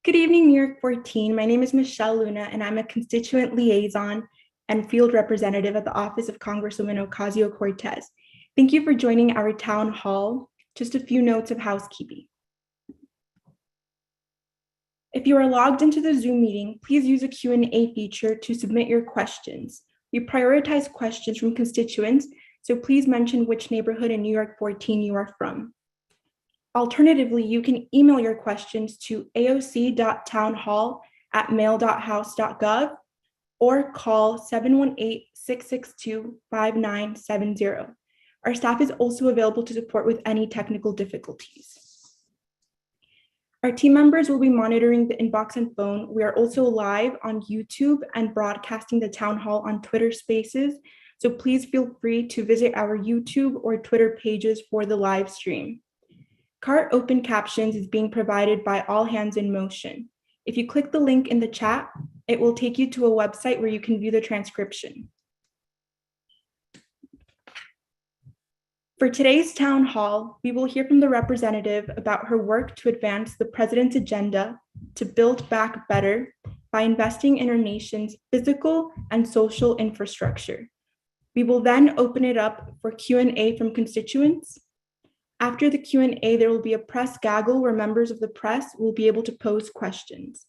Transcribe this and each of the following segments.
Good evening, New York 14. My name is Michelle Luna, and I'm a constituent liaison and field representative at the office of Congresswoman Ocasio-Cortez. Thank you for joining our town hall. Just a few notes of housekeeping. If you are logged into the Zoom meeting, please use a Q&A feature to submit your questions. We prioritize questions from constituents, so please mention which neighborhood in New York 14 you are from. Alternatively, you can email your questions to aoc.townhall@mail.house.gov or call 718-662-5970. Our staff is also available to support with any technical difficulties. Our team members will be monitoring the inbox and phone. We are also live on YouTube and broadcasting the town hall on Twitter Spaces, so please feel free to visit our YouTube or Twitter pages for the live stream. CART Open Captions is being provided by All Hands in Motion. If you click the link in the chat, it will take you to a website where you can view the transcription. For today's town hall, we will hear from the representative about her work to advance the president's agenda to build back better by investing in our nation's physical and social infrastructure. We will then open it up for Q&A from constituents. After the Q&A, there will be a press gaggle where members of the press will be able to pose questions.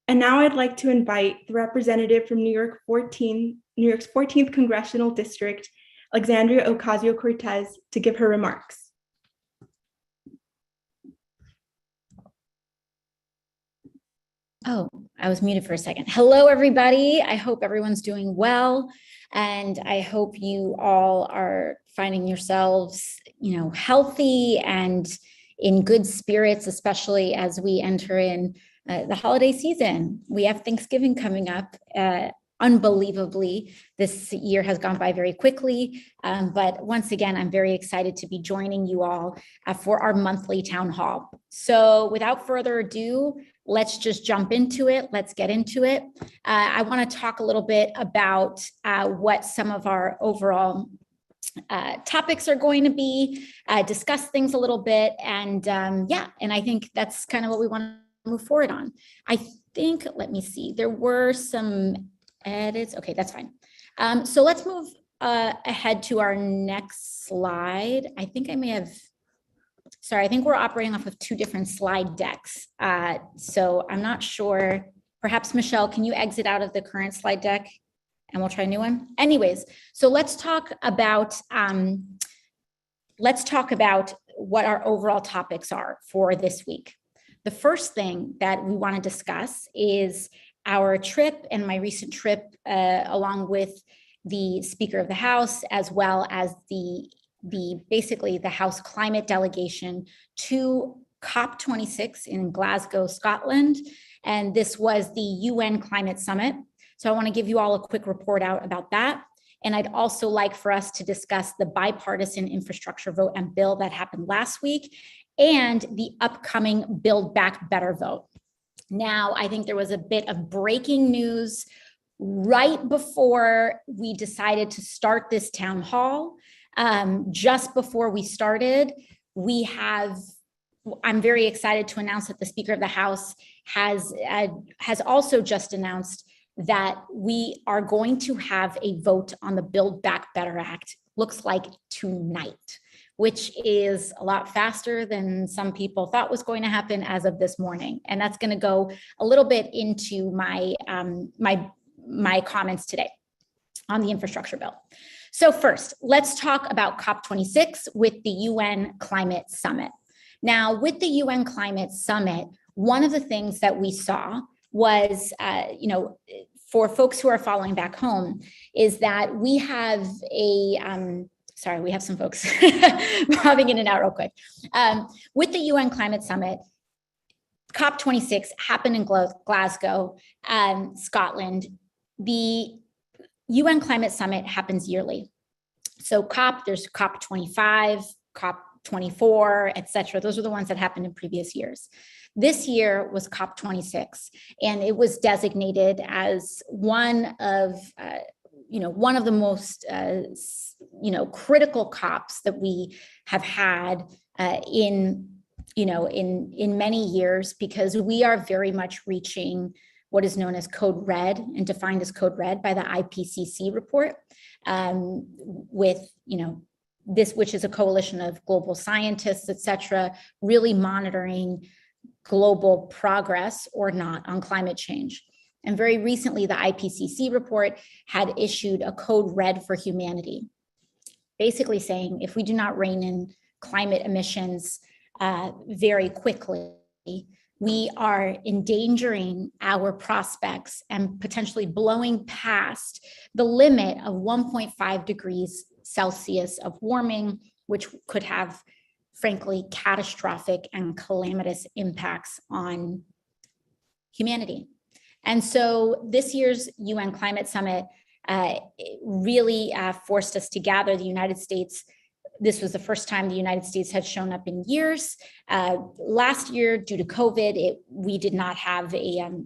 And now I'd like to invite the representative from New York's 14th Congressional District, Alexandria Ocasio-Cortez, to give her remarks. Oh, I was muted for a second. Hello, everybody. I hope everyone's doing well. And I hope you all are finding yourselves, healthy and in good spirits, especially as we enter in the holiday season. We have Thanksgiving coming up. Unbelievably, this year has gone by very quickly. But once again, I'm very excited to be joining you all for our monthly town hall. So without further ado, let's just jump into it. Let's get into it. I want to talk a little bit about what some of our overall topics are going to be, discuss things a little bit. And and I think that's kind of what we want to move forward on. I think, let me see, there were some edits. Okay, that's fine. So let's move ahead to our next slide. I think we're operating off of two different slide decks. So I'm not sure, perhaps Michelle, can you exit out of the current slide deck and we'll try a new one? Anyways, so let's talk about what our overall topics are for this week. The first thing that we want to discuss is our trip and my recent trip along with the Speaker of the House, as well as basically the House climate delegation to COP26 in Glasgow, Scotland. And this was the UN Climate Summit. So I want to give you all a quick report out about that. And I'd also like for us to discuss the bipartisan infrastructure vote and bill that happened last week and the upcoming Build Back Better vote. Now, I think there was a bit of breaking news right before we decided to start this town hall. Just before we started, I'm very excited to announce that the Speaker of the House has also just announced that we are going to have a vote on the Build Back Better Act, looks like tonight, which is a lot faster than some people thought was going to happen as of this morning. And that's going to go a little bit into my comments today on the infrastructure bill. So first, let's talk about COP26 with the UN Climate Summit. Now, with the UN Climate Summit, one of the things that we saw was, for folks who are following back home, is that we have we have some folks popping in and out real quick. With the UN Climate Summit, COP26 happened in Glasgow, Scotland. The UN Climate Summit happens yearly. So there's COP25, COP24, et cetera. Those are the ones that happened in previous years. This year was COP26, and it was designated as one of the most, critical COPs that we have had in in many years, because we are very much reaching what is known as code red and defined as code red by the IPCC report, with, this, which is a coalition of global scientists, et cetera, really monitoring global progress or not on climate change. And very recently, the IPCC report had issued a code red for humanity, basically saying if we do not rein in climate emissions very quickly, we are endangering our prospects and potentially blowing past the limit of 1.5 degrees Celsius of warming, which could have, frankly, catastrophic and calamitous impacts on humanity. And so this year's UN Climate Summit really forced us to gather the United States. This was the first time the United States had shown up in years. Last year, due to COVID, we did not have a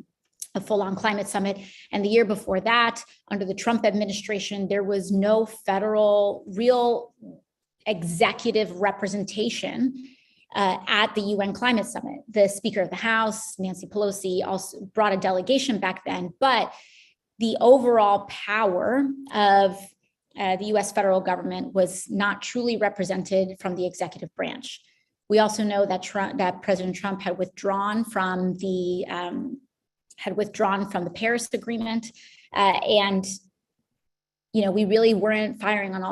full-on climate summit. And the year before that, under the Trump administration, there was no federal, real executive representation at the UN Climate Summit. The Speaker of the House, Nancy Pelosi, also brought a delegation back then, but the overall power of the US federal government was not truly represented from the executive branch. We also know that President Trump had withdrawn from the Paris Agreement, and we really weren't firing on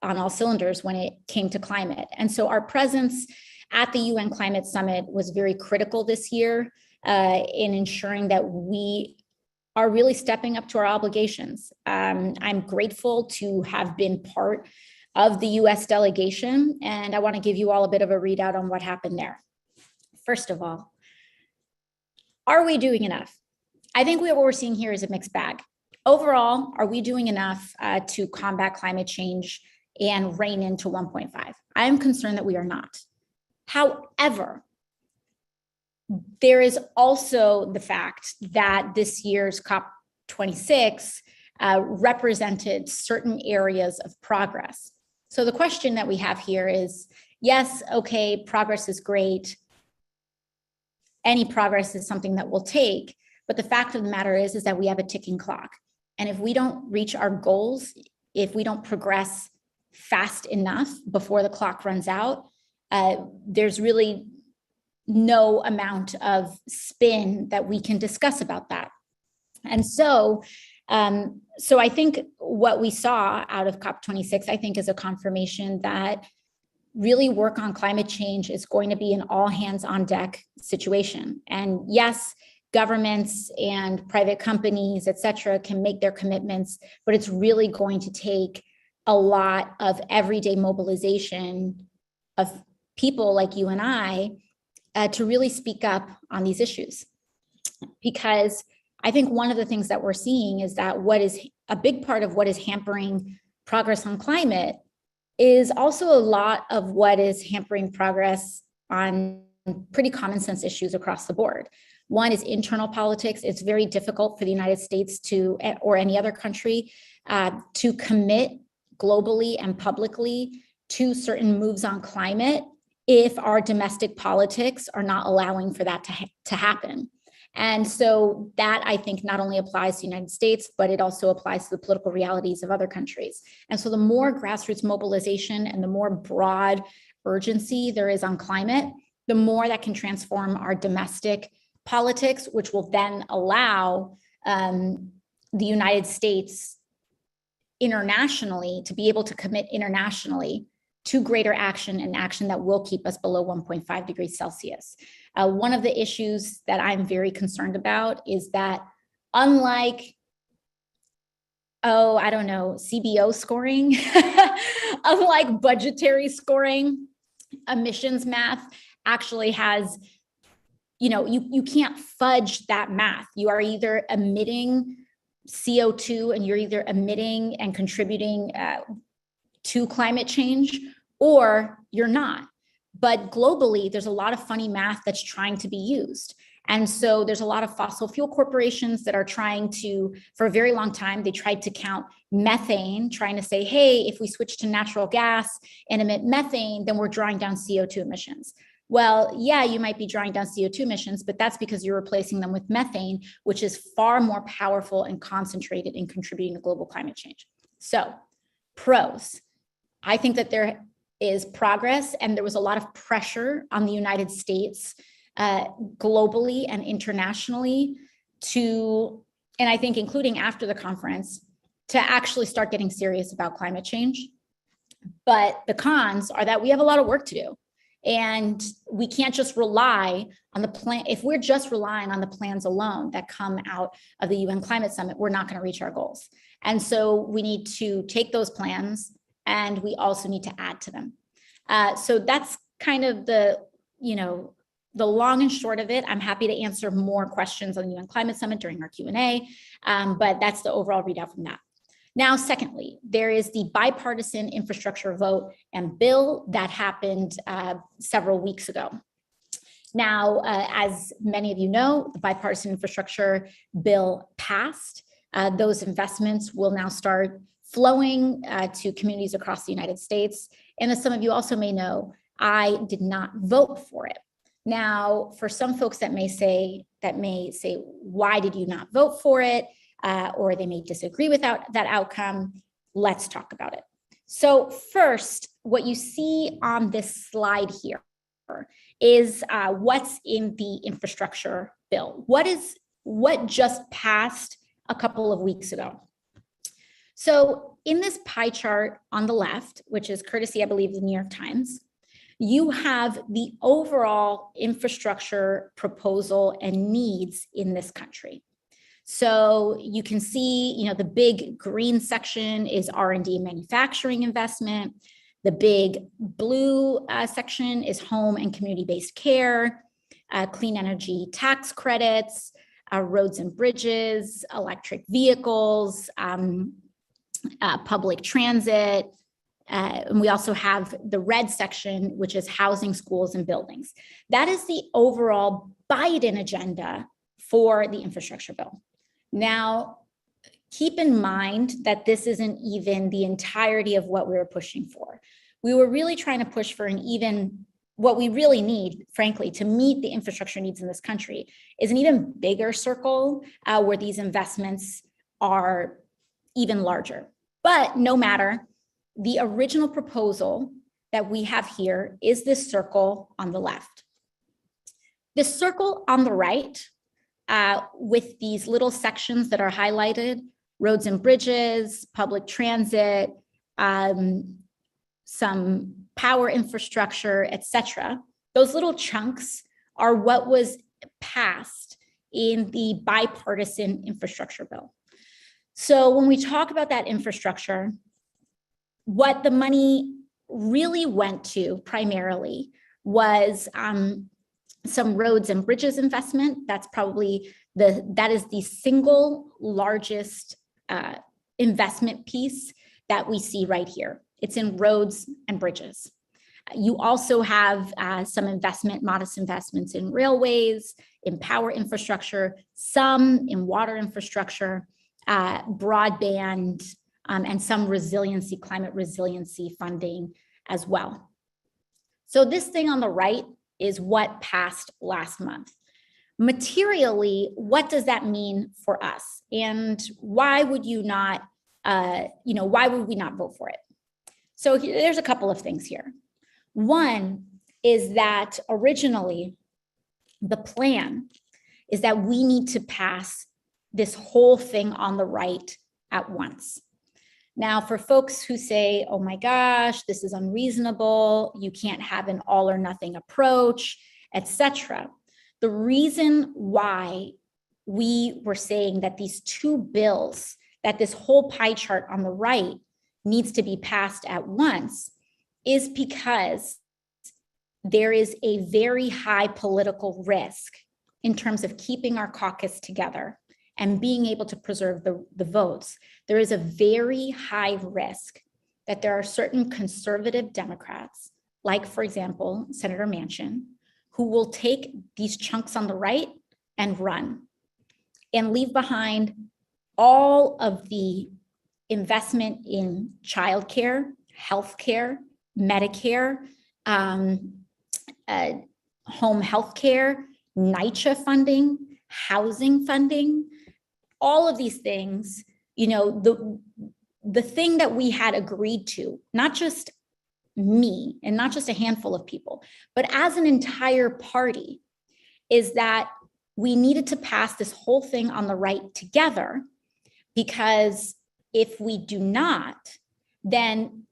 all cylinders when it came to climate. And so our presence at the UN Climate Summit was very critical this year in ensuring that we are really stepping up to our obligations. I'm grateful to have been part of the US delegation, and I want to give you all a bit of a readout on what happened there. First of all, are we doing enough? I think what we're seeing here is a mixed bag. Overall, are we doing enough to combat climate change and rein into 1.5? I am concerned that we are not. However, there is also the fact that this year's COP26 represented certain areas of progress. So the question that we have here is, yes, okay, progress is great. Any progress is something that we'll take, but the fact of the matter is that we have a ticking clock. And if we don't reach our goals, if we don't progress fast enough before the clock runs out, there's really no amount of spin that we can discuss about that. And so I think what we saw out of COP26, I think, is a confirmation that really work on climate change is going to be an all hands on deck situation. And yes, governments and private companies, et cetera, can make their commitments, but it's really going to take a lot of everyday mobilization of people like you and I to really speak up on these issues. Because I think one of the things that we're seeing is that what is a big part of what is hampering progress on climate is also a lot of what is hampering progress on pretty common sense issues across the board. One is internal politics. It's very difficult for the United States to, or any other country, to commit globally and publicly to certain moves on climate if our domestic politics are not allowing for that to happen. And so that, I think, not only applies to the United States, but it also applies to the political realities of other countries. And so the more grassroots mobilization and the more broad urgency there is on climate, the more that can transform our domestic politics, which will then allow the United States internationally to be able to commit internationally to greater action, and action that will keep us below 1.5 degrees Celsius. One of the issues that I'm very concerned about is that, unlike, CBO scoring, unlike budgetary scoring, emissions math actually has, you can't fudge that math. You are either emitting CO2 and you're either emitting and contributing to climate change, or you're not. But globally, there's a lot of funny math that's trying to be used. And so there's a lot of fossil fuel corporations that are trying to, for a very long time, they tried to count methane, trying to say, hey, if we switch to natural gas and emit methane, then we're drawing down CO2 emissions. Well, yeah, you might be drawing down CO2 emissions, but that's because you're replacing them with methane, which is far more powerful and concentrated in contributing to global climate change. So, pros. I think that there is progress, and there was a lot of pressure on the United States globally and internationally to, and I think including after the conference, to actually start getting serious about climate change. But the cons are that we have a lot of work to do. And we can't just rely on the plan. If we're just relying on the plans alone that come out of the UN Climate Summit, we're not going to reach our goals. And so we need to take those plans, and we also need to add to them. So that's kind of the long and short of it. I'm happy to answer more questions on the UN Climate Summit during our Q&A, but that's the overall readout from that. Now, secondly, there is the bipartisan infrastructure vote and bill that happened several weeks ago. Now, as many of you know, the bipartisan infrastructure bill passed. Those investments will now start flowing to communities across the United States. And as some of you also may know, I did not vote for it. Now, for some folks that may say, why did you not vote for it? Or they may disagree with that outcome. Let's talk about it. So first, what you see on this slide here is what's in the infrastructure bill. What just passed a couple of weeks ago. So in this pie chart on the left, which is courtesy, I believe, the New York Times, you have the overall infrastructure proposal and needs in this country. So you can see, the big green section is R&D manufacturing investment. The big blue section is home and community-based care, clean energy tax credits, roads and bridges, electric vehicles, public transit. And we also have the red section, which is housing, schools, and buildings. That is the overall Biden agenda for the infrastructure bill. Now, keep in mind that this isn't even the entirety of what we were pushing for. We were really trying to push for what we really need, frankly, to meet the infrastructure needs in this country is an even bigger circle where these investments are even larger. But no matter, the original proposal that we have here is this circle on the left. This circle on the right, with these little sections that are highlighted, roads and bridges, public transit, some power infrastructure, etc. Those little chunks are what was passed in the bipartisan infrastructure bill. So when we talk about that infrastructure, what the money really went to primarily was some roads and bridges investment. That's probably that is the single largest investment piece that we see right here. It's in roads and bridges. You also have some modest investments in railways, in power infrastructure, some in water infrastructure, broadband, and some climate resiliency funding as well. So this thing on the right is what passed last month. Materially, what does that mean for us? And why would you not, why would we not vote for it? So there's a couple of things here. One is that originally the plan is that we need to pass this whole thing on the right at once. Now, for folks who say, oh my gosh, this is unreasonable, you can't have an all or nothing approach, etc. The reason why we were saying that these two bills, that this whole pie chart on the right needs to be passed at once is because there is a very high political risk in terms of keeping our caucus together and being able to preserve the votes. There is a very high risk that there are certain conservative Democrats, like, for example, Senator Manchin, who will take these chunks on the right and run and leave behind all of the investment in childcare, healthcare, Medicare, home health care, NYCHA funding, housing funding, all of these things, the thing that we had agreed to, not just me and not just a handful of people, but as an entire party, is that we needed to pass this whole thing on the right together, because if we do not, then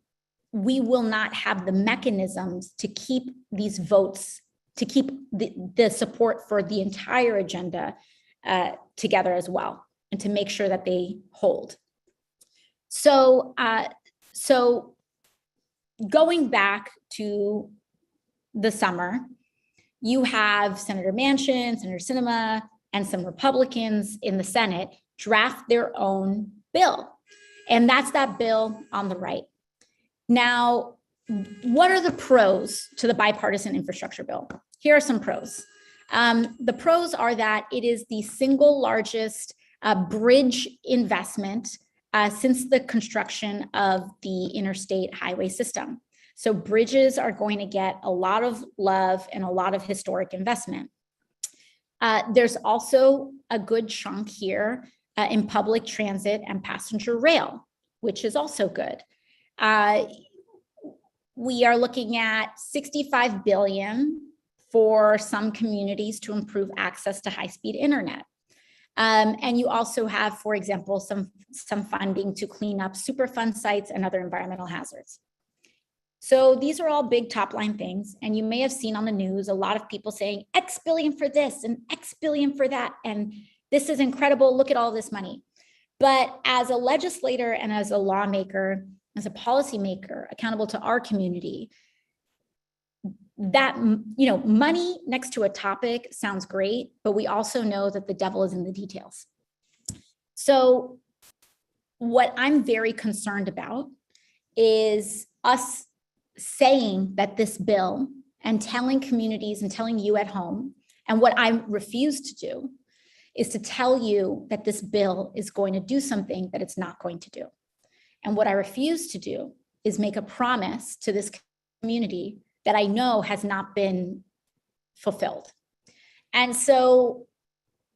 we will not have the mechanisms to keep these votes, to keep the support for the entire agenda together as well, and to make sure that they hold. So going back to the summer, you have Senator Manchin, Senator Sinema, and some Republicans in the Senate draft their own bill. And that's that bill on the right. Now, what are the pros to the bipartisan infrastructure bill? Here are some pros. The pros are that it is the single largest bridge investment since the construction of the interstate highway system. So bridges are going to get a lot of love and a lot of historic investment. There's also a good chunk here in public transit and passenger rail, which is also good. We are looking at $65 billion for some communities to improve access to high-speed internet. And you also have, for example, some funding to clean up Superfund sites and other environmental hazards. So these are all big top line things. And you may have seen on the news a lot of people saying X billion for this and X billion for that. And this is incredible. Look at all this money. But as a legislator and as a lawmaker, as a policymaker accountable to our community, that, money next to a topic sounds great, but we also know that the devil is in the details. So what I'm very concerned about is us saying that this bill and telling communities and telling you at home, and what I refuse to do is to tell you that this bill is going to do something that it's not going to do. And what I refuse to do is make a promise to this community that I know has not been fulfilled. And so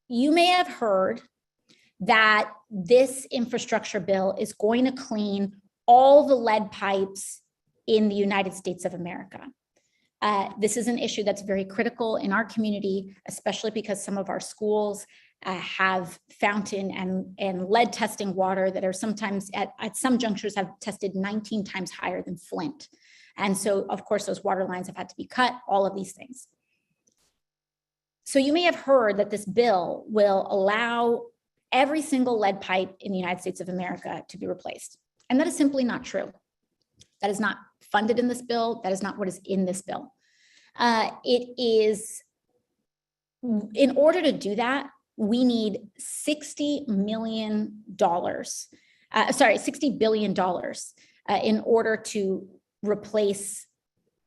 you may have heard that this infrastructure bill is going to clean all the lead pipes in the United States of America. This is an issue that's very critical in our community, especially because some of our schools have fountain and lead testing water that are sometimes at some junctures have tested 19 times higher than Flint. And so, of course, those water lines have had to be cut, all of these things. So you may have heard that this bill will allow every single lead pipe in the United States of America to be replaced. And that is simply not true. That is not funded in this bill. That is not what is in this bill. It is, in order to do that, we need $60 billion in order to replace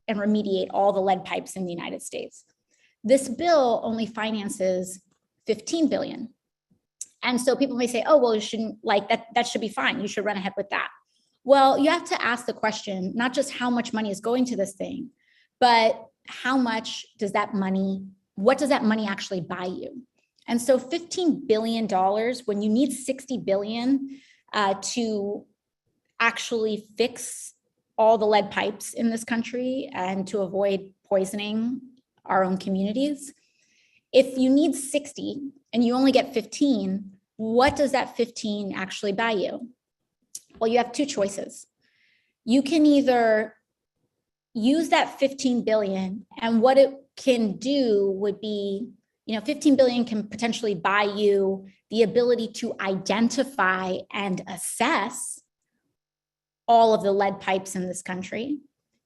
and remediate all the lead pipes in the United States. This bill only finances $15 billion. And so people may say, oh, well, you shouldn't, like that should be fine. You should run ahead with that. Well, you have to ask the question, not just how much money is going to this thing, but how much does that money, what does that money actually buy you? And so $15 billion, when you need $60 billion to actually fix all the lead pipes in this country and to avoid poisoning our own communities, if you need 60 and you only get 15, what does that 15 actually buy you? Well, you have two choices. You can either use that 15 billion, and what it can do would be, 15 billion can potentially buy you the ability to identify and assess all of the lead pipes in this country,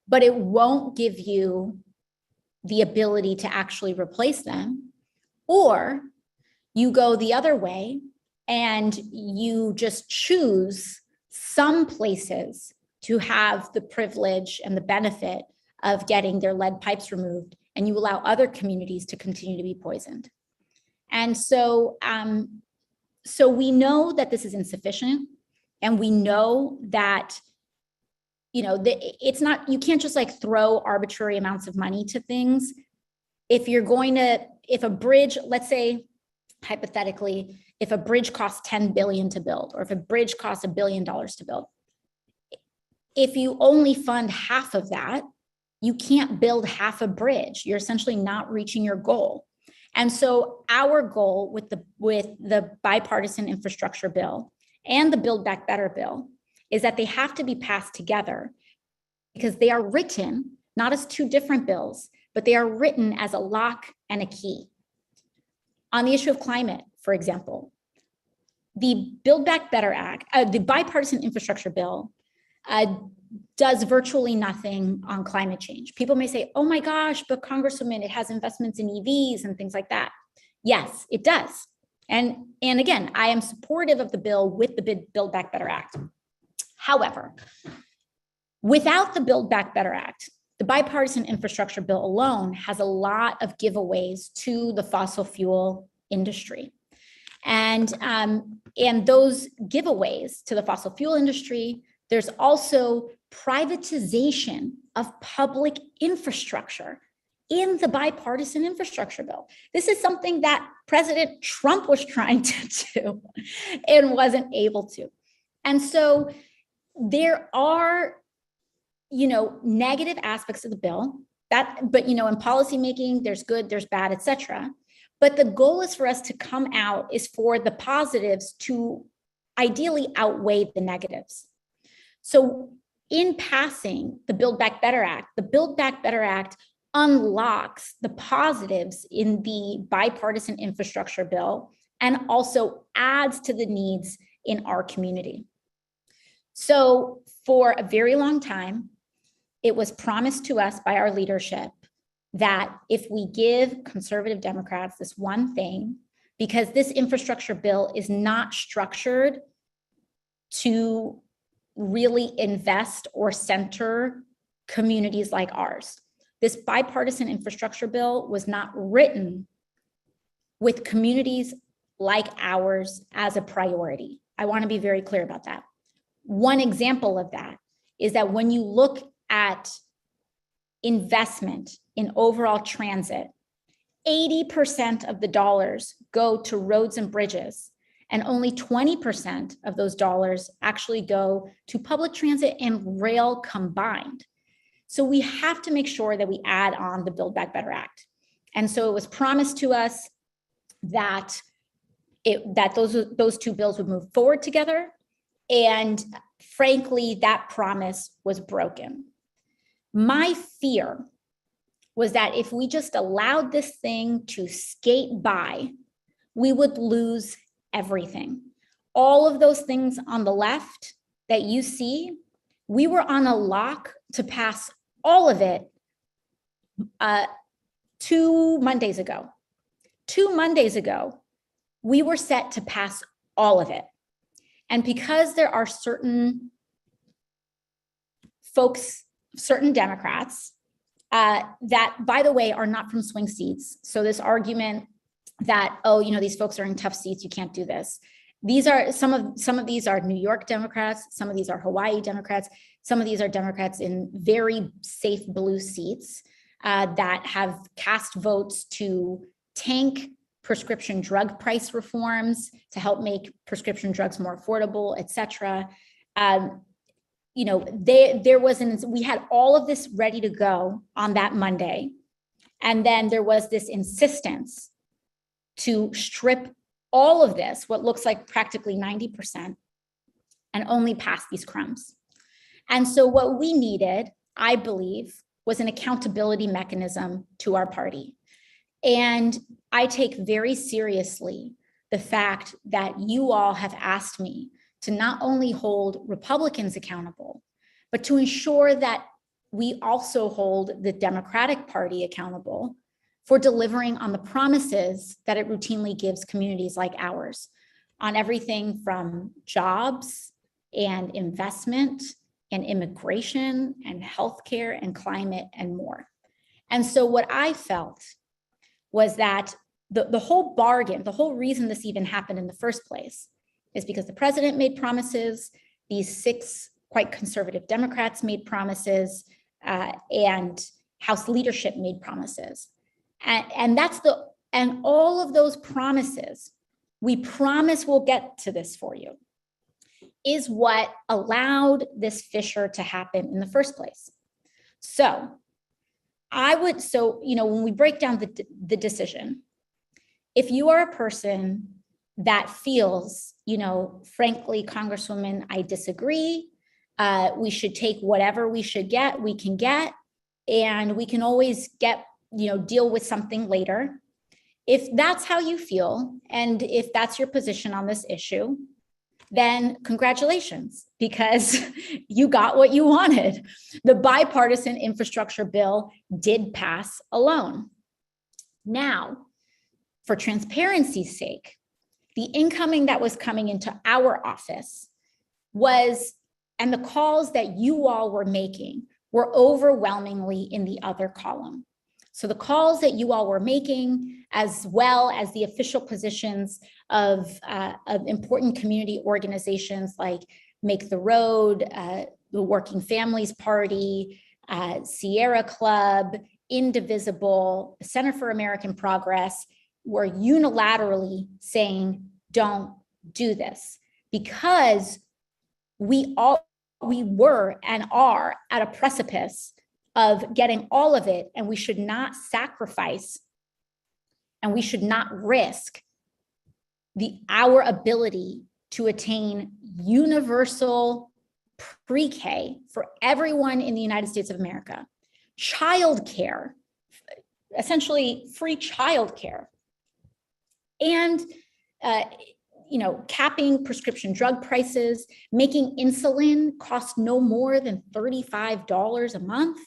but it won't give you the ability to actually replace them. Or you go the other way and you just choose some places to have the privilege and the benefit of getting their lead pipes removed, and you allow other communities to continue to be poisoned. And so, so we know that this is insufficient, and we know that, it's not, you can't just like throw arbitrary amounts of money to things if a bridge, let's say, hypothetically, if a bridge costs $10 billion to build, or if a bridge costs $1 billion to build, if you only fund half of that, you can't build half a bridge. You're essentially not reaching your goal. And so our goal with the bipartisan infrastructure bill and the Build Back Better bill is that they have to be passed together, because they are written not as two different bills, but they are written as a lock and a key. On the issue of climate, for example, the Build Back Better Act, the bipartisan infrastructure bill, does virtually nothing on climate change. People may say, oh my gosh, but Congresswoman, it has investments in EVs and things like that. Yes, it does. And again, I am supportive of the bill with the Build Back Better Act. However, without the Build Back Better Act, the bipartisan infrastructure bill alone has a lot of giveaways to the fossil fuel industry. And those giveaways to the fossil fuel industry, there's also privatization of public infrastructure in the bipartisan infrastructure bill. This is something that President Trump was trying to do and wasn't able to. And so there are, negative aspects of the bill but in policymaking, there's good, there's bad, et cetera. But the goal is for us to come out is for the positives to ideally outweigh the negatives. So in passing the Build Back Better Act, the Build Back Better Act unlocks the positives in the bipartisan infrastructure bill and also adds to the needs in our community. So for a very long time, it was promised to us by our leadership that if we give conservative Democrats this one thing, because this infrastructure bill is not structured to really invest or center communities like ours. This bipartisan infrastructure bill was not written with communities like ours as a priority. I want to be very clear about that. One example of that is that when you look at investment in overall transit, 80% of the dollars go to roads and bridges, and only 20% of those dollars actually go to public transit and rail combined. So we have to make sure that we add on the Build Back Better Act. And so it was promised to us that those two bills would move forward together. And frankly, that promise was broken. My fear was that if we just allowed this thing to skate by, we would lose everything. All of those things on the left that you see, we were on a lock to pass all of it 2 Mondays ago. 2 Mondays ago, we were set to pass all of it. And because there are certain folks, certain Democrats that, by the way, are not from swing seats. So this argument that, these folks are in tough seats, you can't do this. These are some of these are New York Democrats, some of these are Hawaii Democrats, some of these are Democrats in very safe blue seats that have cast votes to tank prescription drug price reforms to help make prescription drugs more affordable, et cetera. We had all of this ready to go on that Monday. And then there was this insistence to strip all of this, what looks like practically 90%, and only pass these crumbs. And so what we needed, I believe, was an accountability mechanism to our party. And I take very seriously the fact that you all have asked me to not only hold Republicans accountable, but to ensure that we also hold the Democratic Party accountable for delivering on the promises that it routinely gives communities like ours on everything from jobs and investment and immigration and healthcare and climate and more. And so what I felt was that the whole bargain, the whole reason this even happened in the first place is because the president made promises, these 6 quite conservative Democrats made promises, and House leadership made promises. And all of those promises, we promise we'll get to this for you, is what allowed this fissure to happen in the first place. So when we break down the decision, if you are a person that feels, frankly, Congresswoman, I disagree, we should take whatever we can get, and we can always deal with something later. If that's how you feel, and if that's your position on this issue, then congratulations, because you got what you wanted. The bipartisan infrastructure bill did pass alone. Now, for transparency's sake, the incoming that was coming into our office and the calls that you all were making were overwhelmingly in the other column. So the calls that you all were making, as well as the official positions of important community organizations like Make the Road, the Working Families Party, Sierra Club, Indivisible, the Center for American Progress, were unilaterally saying, don't do this, because we were and are at a precipice of getting all of it, and we should not sacrifice and we should not risk our ability to attain universal pre-K for everyone in the United States of America, childcare, essentially free childcare, and capping prescription drug prices, making insulin cost no more than $35 a month,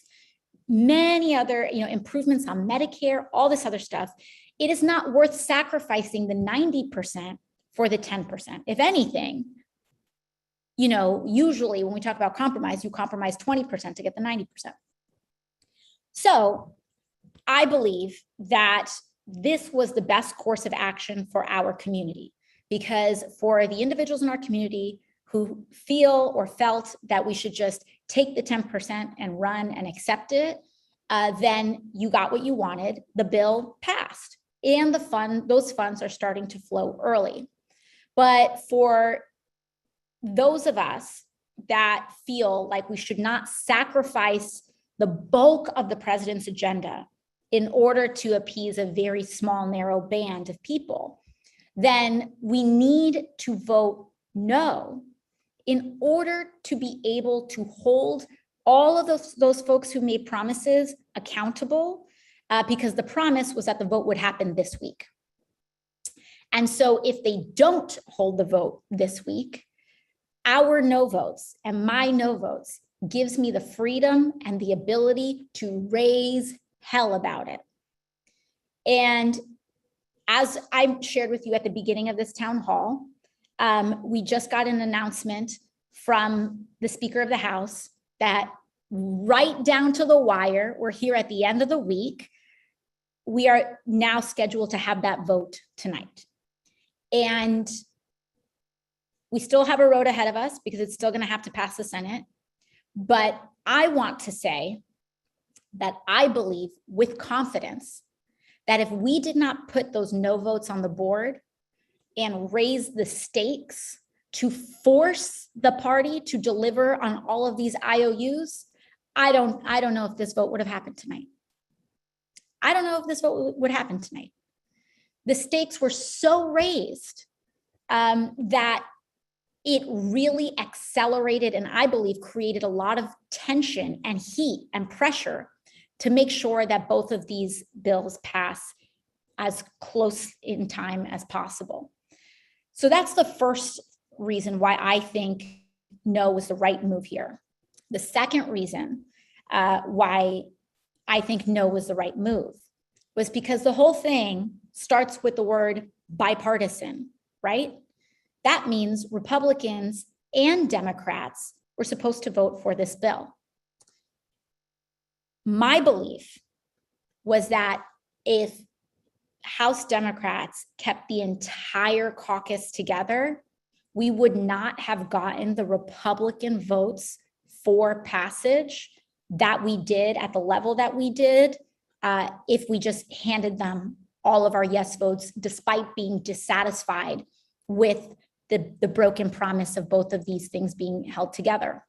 many other improvements on Medicare, all this other stuff. It is not worth sacrificing the 90% for the 10%. If anything, usually when we talk about compromise, you compromise 20% to get the 90%. So I believe that this was the best course of action for our community, because for the individuals in our community who feel or felt that we should just take the 10% and run and accept it, then you got what you wanted. The bill passed, and those funds are starting to flow early. But for those of us that feel like we should not sacrifice the bulk of the president's agenda in order to appease a very small, narrow band of people, then we need to vote no in order to be able to hold all of those folks who made promises accountable, because the promise was that the vote would happen this week. And so if they don't hold the vote this week, our no votes and my no votes gives me the freedom and the ability to raise hell about it. And as I shared with you at the beginning of this town hall, we just got an announcement from the Speaker of the House that right down to the wire, we're here at the end of the week, we are now scheduled to have that vote tonight. And we still have a road ahead of us because it's still going to have to pass the Senate. But I want to say that I believe with confidence that if we did not put those no votes on the board and raise the stakes to force the party to deliver on all of these IOUs, I don't know if this vote would have happened tonight. I don't know if this vote would happen tonight. The stakes were so raised that it really accelerated and I believe created a lot of tension and heat and pressure to make sure that both of these bills pass as close in time as possible. So that's the first reason why I think no was the right move here. The second reason why I think no was the right move was because the whole thing starts with the word bipartisan, right? That means Republicans and Democrats were supposed to vote for this bill. My belief was that if House Democrats kept the entire caucus together, we would not have gotten the Republican votes for passage that we did at the level that we did if we just handed them all of our yes votes, despite being dissatisfied with the broken promise of both of these things being held together.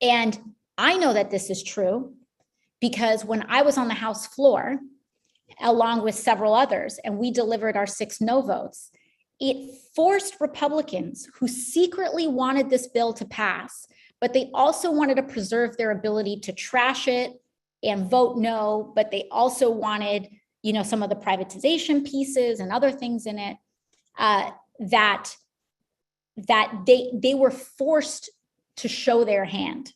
And I know that this is true because when I was on the House floor, along with several others, and we delivered our 6 no votes, it forced Republicans who secretly wanted this bill to pass, but they also wanted to preserve their ability to trash it and vote no, but they also wanted, some of the privatization pieces and other things in it, that they were forced to show their hand.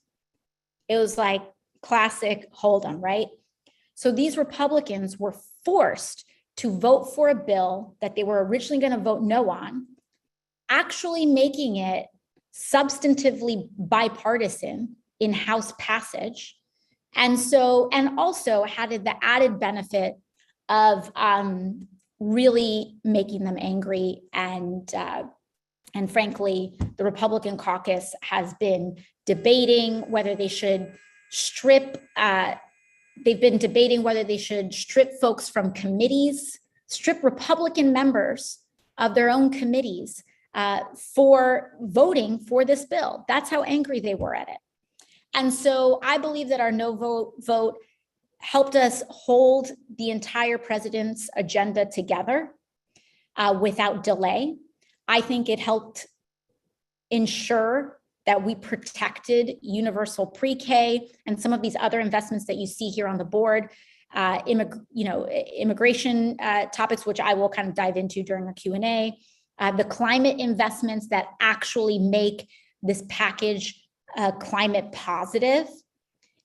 It was like classic hold 'em, right? So these Republicans were forced to vote for a bill that they were originally going to vote no on, actually making it substantively bipartisan in House passage. And also had the added benefit of really making them angry. And frankly, the Republican caucus has been debating whether they should strip folks from committees, strip Republican members of their own committees for voting for this bill. That's how angry they were at it. And so I believe that our no vote helped us hold the entire president's agenda together without delay. I think it helped ensure that we protected universal pre-K and some of these other investments that you see here on the board, immigration topics, which I will kind of dive into during the Q&A, the climate investments that actually make this package climate positive.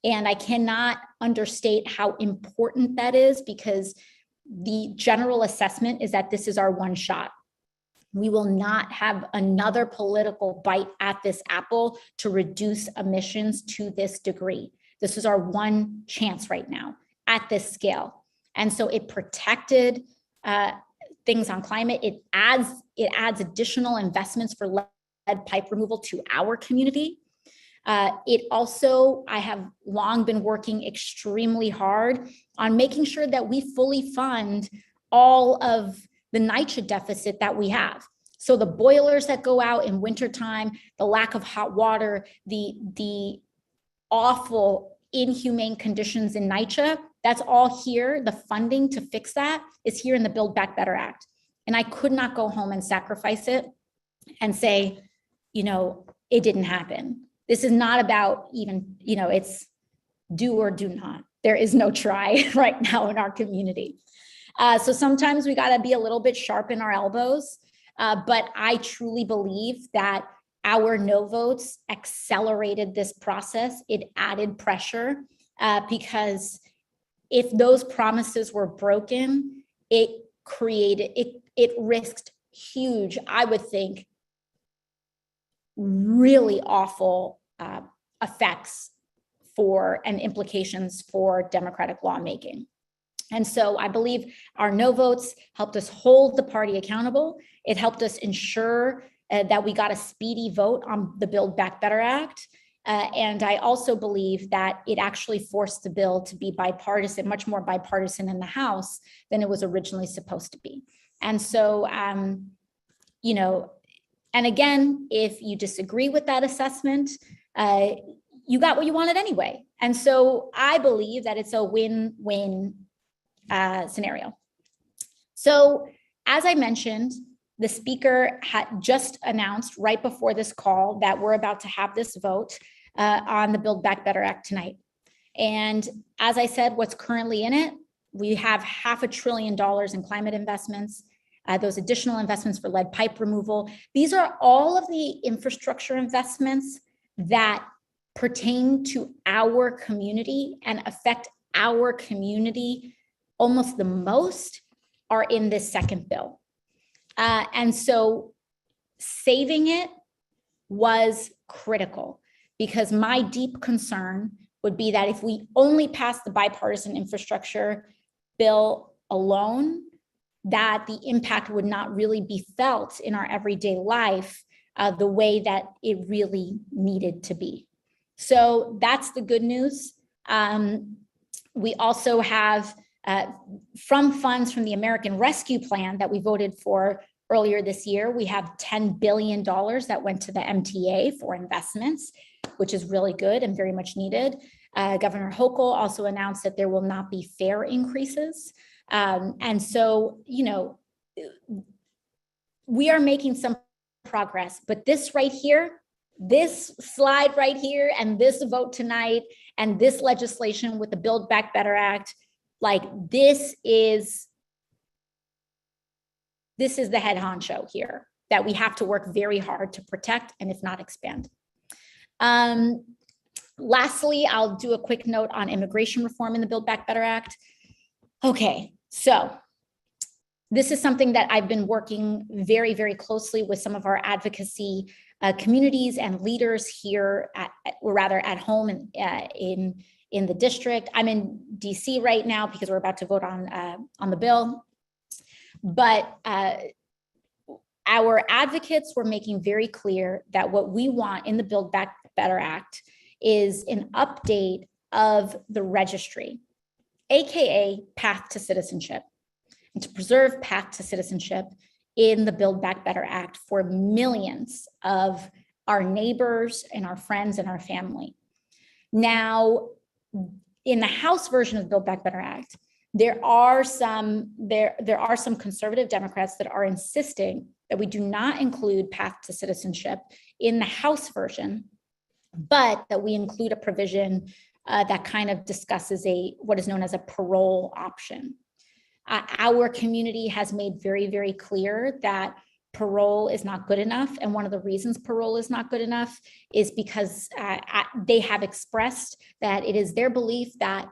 And I cannot understate how important that is, because the general assessment is that this is our one shot. We will not have another political bite at this apple to reduce emissions to this degree. This is our one chance right now at this scale. And so it protected things on climate. It adds additional investments for lead pipe removal to our community. It also, I have long been working extremely hard on making sure that we fully fund all of the NYCHA deficit that we have. So the boilers that go out in wintertime, the lack of hot water, the awful, inhumane conditions in NYCHA, that's all here. The funding to fix that is here in the Build Back Better Act. And I could not go home and sacrifice it and say, it didn't happen. This is not about even, it's do or do not. There is no try right now in our community. So sometimes we got to be a little bit sharp in our elbows, but I truly believe that our no votes accelerated this process. It added pressure because if those promises were broken, it risked huge, I would think, really awful effects for and implications for democratic lawmaking. And so I believe our no votes helped us hold the party accountable. It helped us ensure that we got a speedy vote on the Build Back Better Act. And I also believe that it actually forced the bill to be bipartisan, much more bipartisan in the House than it was originally supposed to be. And so, and again, if you disagree with that assessment, you got what you wanted anyway. And so I believe that it's a win-win scenario. So as I mentioned, the speaker had just announced right before this call that we're about to have this vote on the Build Back Better Act tonight. And as I said, what's currently in it, we have $500 billion in climate investments, those additional investments for lead pipe removal. These are all of the infrastructure investments that pertain to our community and affect our community almost the most are in this second bill. And so saving it was critical, because my deep concern would be that if we only pass the bipartisan infrastructure bill alone, that the impact would not really be felt in our everyday life the way that it really needed to be. So that's the good news. We also have from funds from the American Rescue Plan that we voted for earlier this year, we have $10 billion that went to the MTA for investments, which is really good and very much needed. Governor Hochul also announced that there will not be fare increases. And so, you know, we are making some progress, but this right here, this slide right here, and this vote tonight, and this legislation with the Build Back Better Act, like this is the head honcho here that we have to work very hard to protect and if not expand. Lastly, I'll do a quick note on immigration reform in the Build Back Better Act. Okay, so this is something that I've been working very, very closely with some of our advocacy communities and leaders here or rather at home in the district. I'm in DC right now because we're about to vote on the bill. But our advocates were making very clear that what we want in the Build Back Better Act is an update of the registry, AKA path to citizenship, and to preserve path to citizenship in the Build Back Better Act for millions of our neighbors and our friends and our family. Now, in the House version of the Build Back Better Act, there are some conservative Democrats that are insisting that we do not include path to citizenship in the House version, but that we include a provision that kind of discusses what is known as a parole option. Our community has made very, very clear that parole is not good enough. And one of the reasons parole is not good enough is because they have expressed that it is their belief that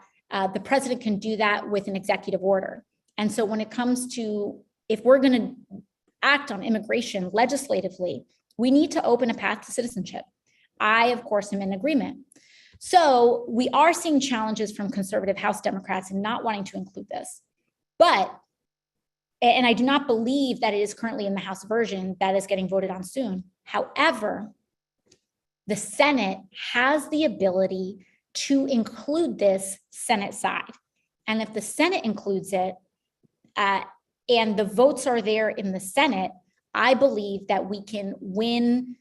the president can do that with an executive order. And so when it comes to, if we're going to act on immigration legislatively, we need to open a path to citizenship. I, of course, am in agreement. So we are seeing challenges from conservative House Democrats in not wanting to include this. But, and I do not believe that it is currently in the House version that is getting voted on soon. However, the Senate has the ability to include this Senate side. And if the Senate includes it and the votes are there in the Senate, I believe that we can win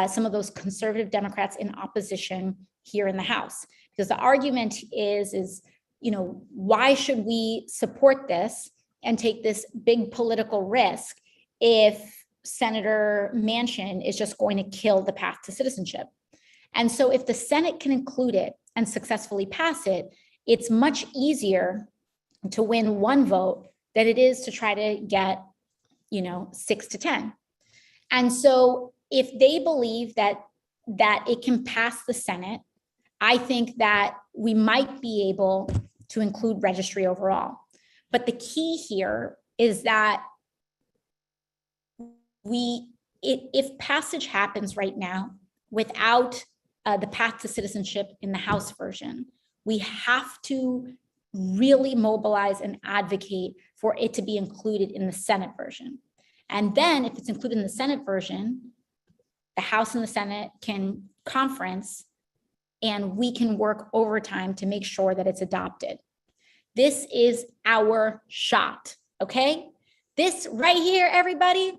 some of those conservative Democrats in opposition here in the House. Because the argument is, you know, why should we support this and take this big political risk if Senator Manchin is just going to kill the path to citizenship? And so if the Senate can include it and successfully pass it, it's much easier to win one vote than it is to try to get, 6 to 10. And so if they believe that it can pass the Senate, I think that we might be able to include registry overall. But the key here is that if passage happens right now without the path to citizenship in the House version, we have to really mobilize and advocate for it to be included in the Senate version. And then if it's included in the Senate version, the House and the Senate can conference and we can work overtime to make sure that it's adopted. This is our shot, okay? This right here, everybody,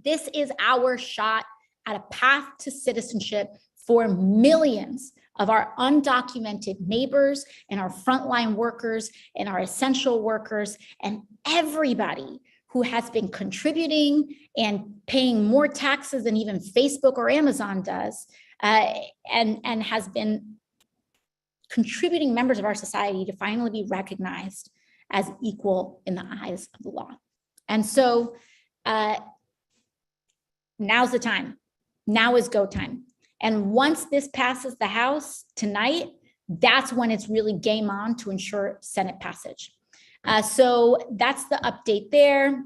this is our shot at a path to citizenship for millions of our undocumented neighbors and our frontline workers and our essential workers and everybody who has been contributing and paying more taxes than even Facebook or Amazon does, and has been contributing members of our society to finally be recognized as equal in the eyes of the law. And so now's the time. Now is go time. And once this passes the House tonight, that's when it's really game on to ensure Senate passage. So that's the update there.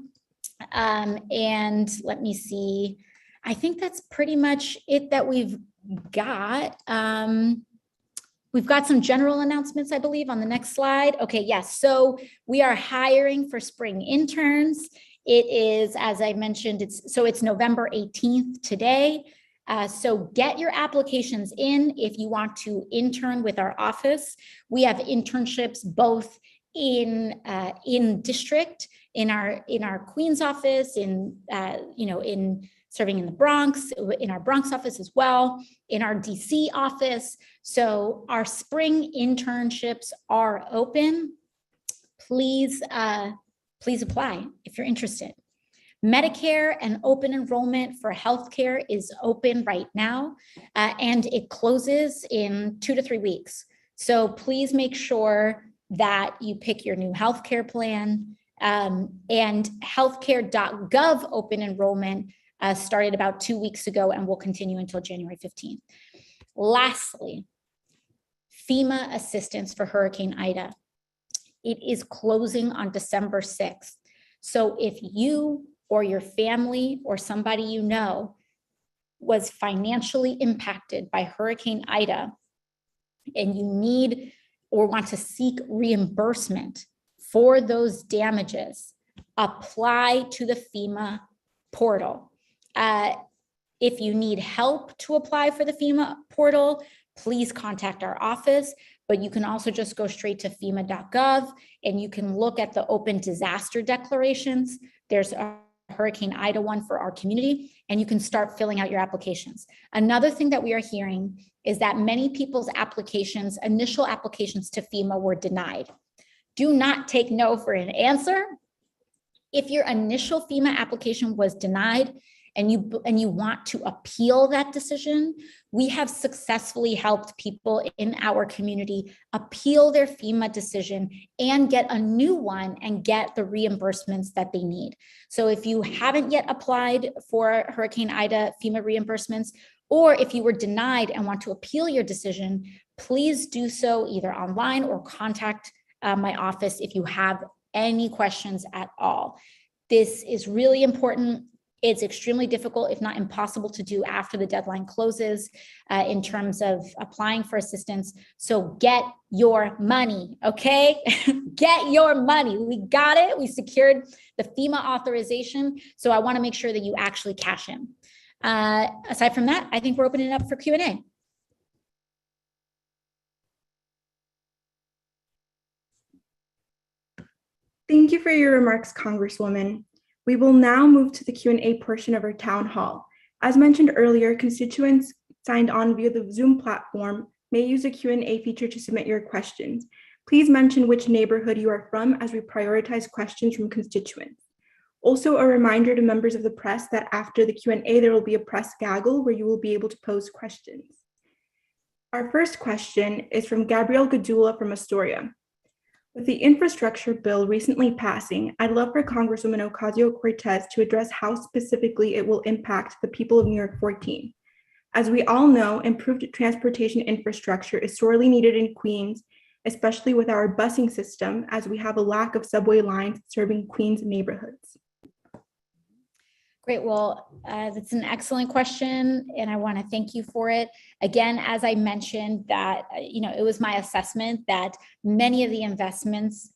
And let me see. I think that's pretty much it that we've got. We've got some general announcements, I believe, on the next slide. Okay, yes. So we are hiring for spring interns. It is, as I mentioned, it's November 18th today. So get your applications in if you want to intern with our office. We have internships both in district, in our Queens office, in serving in the Bronx, in our Bronx office as well, in our DC office. So our spring internships are open. Please apply if you're interested. Medicare and open enrollment for healthcare is open right now, and it closes in 2 to 3 weeks. So please make sure that you pick your new healthcare plan. And healthcare.gov open enrollment started about 2 weeks ago and will continue until January 15th. Lastly, FEMA assistance for Hurricane Ida. It is closing on December 6th. So if you or your family or somebody you know was financially impacted by Hurricane Ida and you need or want to seek reimbursement for those damages, apply to the FEMA portal. If you need help to apply for the FEMA portal, please contact our office, but you can also just go straight to FEMA.gov and you can look at the open disaster declarations. There's a Hurricane Ida one for our community, and you can start filling out your applications. Another thing that we are hearing is that many people's applications, initial applications to FEMA, were denied. Do not take no for an answer. If your initial FEMA application was denied and you want to appeal that decision, we have successfully helped people in our community appeal their FEMA decision and get a new one and get the reimbursements that they need. So if you haven't yet applied for Hurricane Ida FEMA reimbursements, or if you were denied and want to appeal your decision, please do so either online or contact my office if you have any questions at all. This is really important. It's extremely difficult, if not impossible, to do after the deadline closes in terms of applying for assistance. So get your money, okay? Get your money. We got it. We secured the FEMA authorization. So I want to make sure that you actually cash in. Aside from that, I think we're opening it up for Q&A. Thank you for your remarks, Congresswoman. We will now move to the Q&A portion of our town hall. As mentioned earlier, constituents signed on via the Zoom platform may use the Q&A feature to submit your questions. Please mention which neighborhood you are from as we prioritize questions from constituents. Also, a reminder to members of the press that after the Q&A, there will be a press gaggle where you will be able to pose questions. Our first question is from Gabrielle Gadula from Astoria. With the infrastructure bill recently passing, I'd love for Congresswoman Ocasio-Cortez to address how specifically it will impact the people of NY-14. As we all know, improved transportation infrastructure is sorely needed in Queens, especially with our busing system, as we have a lack of subway lines serving Queens neighborhoods. Great. Well, that's an excellent question, and I want to thank you for it. Again, as I mentioned, that it was my assessment that many of the investments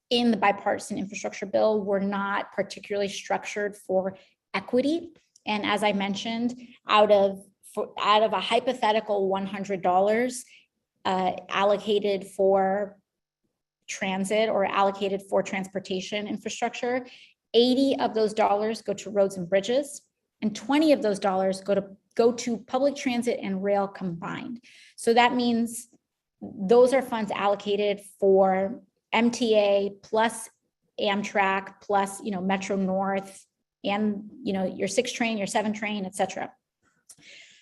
in the bipartisan infrastructure bill were not particularly structured for equity. And as I mentioned, out of a hypothetical $100 allocated for transit or allocated for transportation infrastructure, 80 of those dollars go to roads and bridges, and 20 of those dollars go to public transit and rail combined. So that means those are funds allocated for MTA plus Amtrak plus Metro North and your 6 train, your 7 train, et cetera.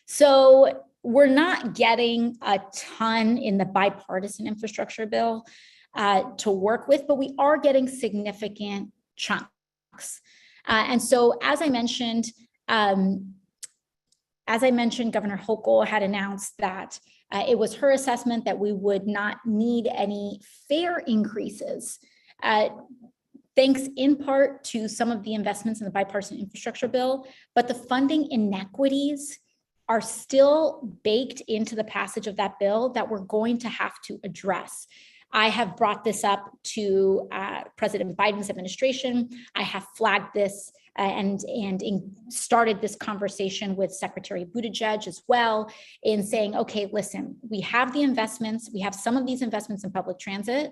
So we're not getting a ton in the bipartisan infrastructure bill to work with, but we are getting significant chunks. And so, as I mentioned, Governor Hochul had announced that it was her assessment that we would not need any fare increases, thanks in part to some of the investments in the bipartisan infrastructure bill, but the funding inequities are still baked into the passage of that bill that we're going to have to address. I have brought this up to President Biden's administration. I have flagged this started this conversation with Secretary Buttigieg as well in saying, okay, listen, we have the investments, we have some of these investments in public transit.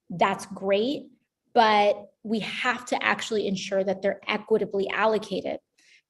That's great, but we have to actually ensure that they're equitably allocated,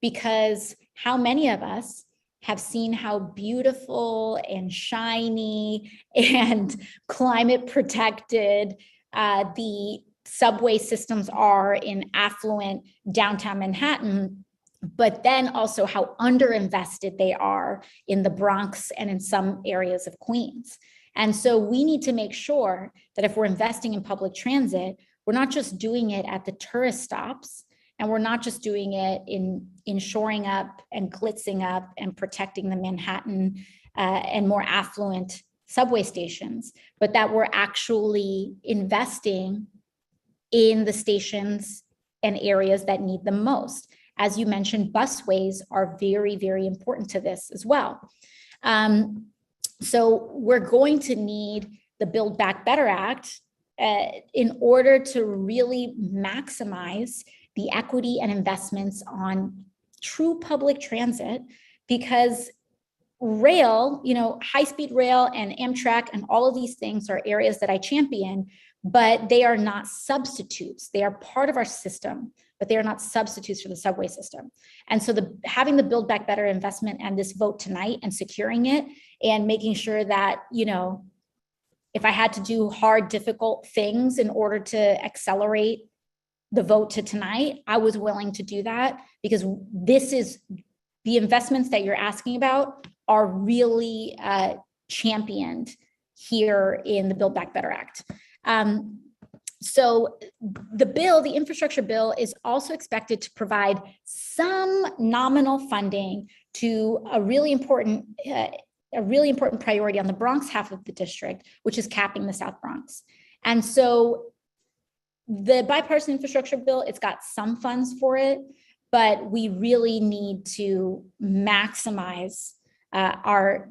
because how many of us have seen how beautiful and shiny and climate protected the subway systems are in affluent downtown Manhattan, but then also how underinvested they are in the Bronx and in some areas of Queens. And so we need to make sure that if we're investing in public transit, we're not just doing it at the tourist stops, and we're not just doing it in shoring up and glitzing up and protecting the Manhattan and more affluent subway stations, but that we're actually investing in the stations and areas that need them most. As you mentioned, busways are very, very important to this as well. So we're going to need the Build Back Better Act in order to really maximize the equity and investments on true public transit, because rail, high-speed rail and Amtrak and all of these things are areas that I champion, but they are not substitutes. They are part of our system, but they are not substitutes for the subway system. And so having the Build Back Better investment and this vote tonight and securing it and making sure that, if I had to do hard, difficult things in order to accelerate the vote to tonight, I was willing to do that, because this is the investments that you're asking about are really championed here in the Build Back Better Act. So the infrastructure bill is also expected to provide some nominal funding to a really important priority on the Bronx half of the district, which is capping the South Bronx. And so the bipartisan infrastructure bill, it's got some funds for it, but we really need to maximize our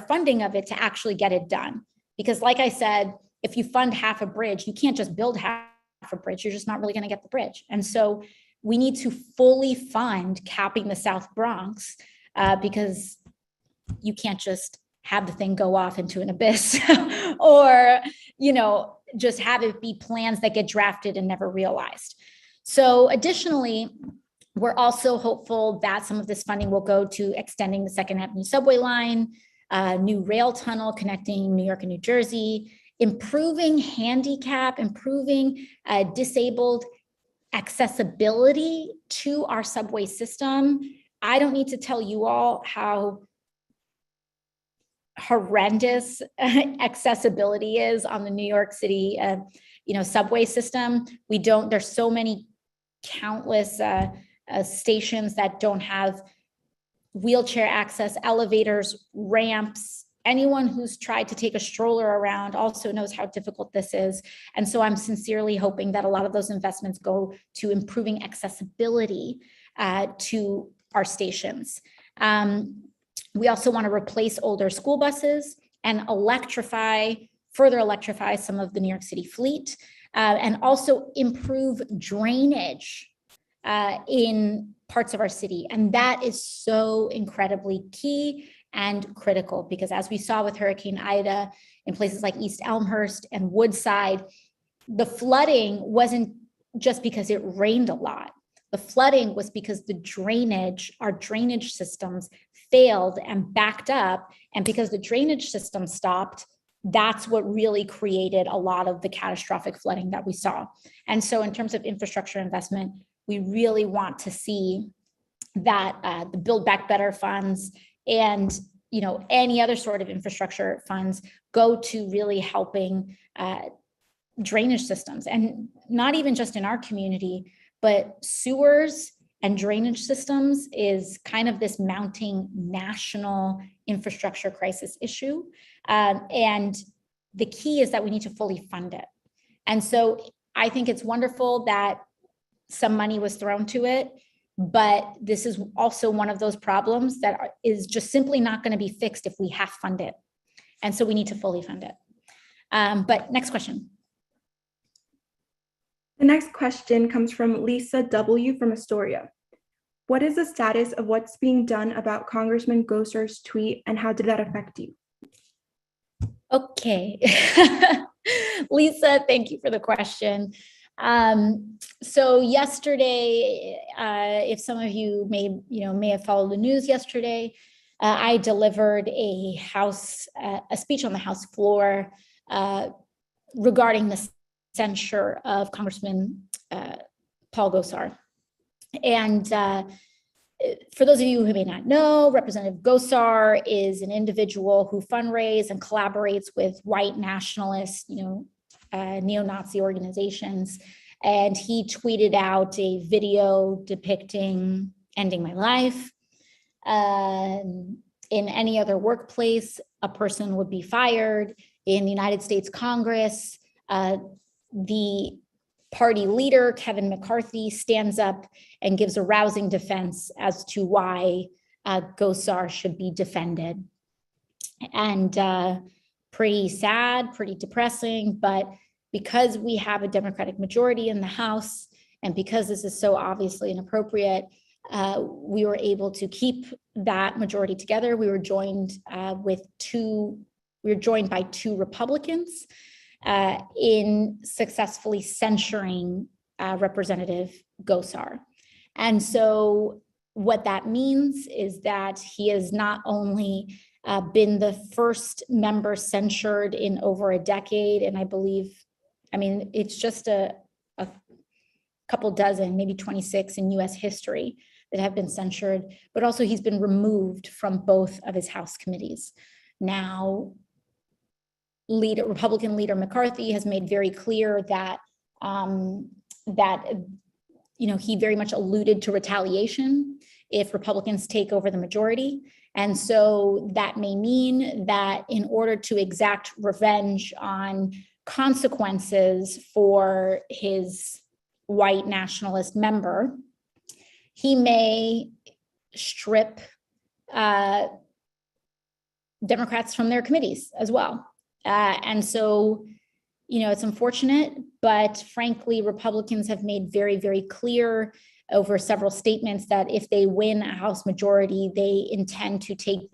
funding of it to actually get it done. Because like I said, if you fund half a bridge, you can't just build half a bridge. You're just not really going to get the bridge. And so we need to fully fund capping the South Bronx because you can't just have the thing go off into an abyss or, just have it be plans that get drafted and never realized. So additionally, we're also hopeful that some of this funding will go to extending the Second Avenue subway line, new rail tunnel connecting New York and New Jersey, improving disabled accessibility to our subway system. I don't need to tell you all how horrendous accessibility is on the New York City, subway system. There's so many countless stations that don't have wheelchair access, elevators, ramps. Anyone who's tried to take a stroller around also knows how difficult this is. And so I'm sincerely hoping that a lot of those investments go to improving accessibility to our stations. We also want to replace older school buses and further electrify some of the New York City fleet, and also improve drainage in parts of our city. And that is so incredibly key and critical, because as we saw with Hurricane Ida in places like East Elmhurst and Woodside, the flooding wasn't just because it rained a lot. The flooding was because our drainage systems failed and backed up. And because the drainage system stopped, that's what really created a lot of the catastrophic flooding that we saw. And so in terms of infrastructure investment, we really want to see that the Build Back Better funds and any other sort of infrastructure funds go to really helping drainage systems, and not even just in our community, but sewers and drainage systems is kind of this mounting national infrastructure crisis issue. And the key is that we need to fully fund it. And so I think it's wonderful that some money was thrown to it, but this is also one of those problems that is just simply not going to be fixed if we half fund it. And so we need to fully fund it. But next question. The next question comes from Lisa W. from Astoria. What is the status of what's being done about Congressman Gosar's tweet, and how did that affect you? Okay. Lisa, thank you for the question. So yesterday, if some of you may have followed the news yesterday, I delivered a speech on the House floor regarding the censure of Congressman Paul Gosar. And for those of you who may not know, Representative Gosar is an individual who fundraises and collaborates with white nationalist, neo-Nazi organizations. And he tweeted out a video depicting ending my life. In any other workplace, a person would be fired. In the United States Congress, the party leader, Kevin McCarthy, stands up and gives a rousing defense as to why Gosar should be defended. And pretty sad, pretty depressing, but because we have a Democratic majority in the House, and because this is so obviously inappropriate, we were able to keep that majority together. We were joined by two Republicans in successfully censuring Representative Gosar. And so what that means is that he has not only been the first member censured in over a decade, and it's just a couple dozen, maybe 26 in US history that have been censured, but also he's been removed from both of his House committees. Now, Republican leader McCarthy has made very clear that he very much alluded to retaliation if Republicans take over the majority. And so that may mean that in order to exact revenge on consequences for his white nationalist member, he may strip Democrats from their committees as well. And so, it's unfortunate, but frankly, Republicans have made very, very clear over several statements that if they win a House majority, they intend to take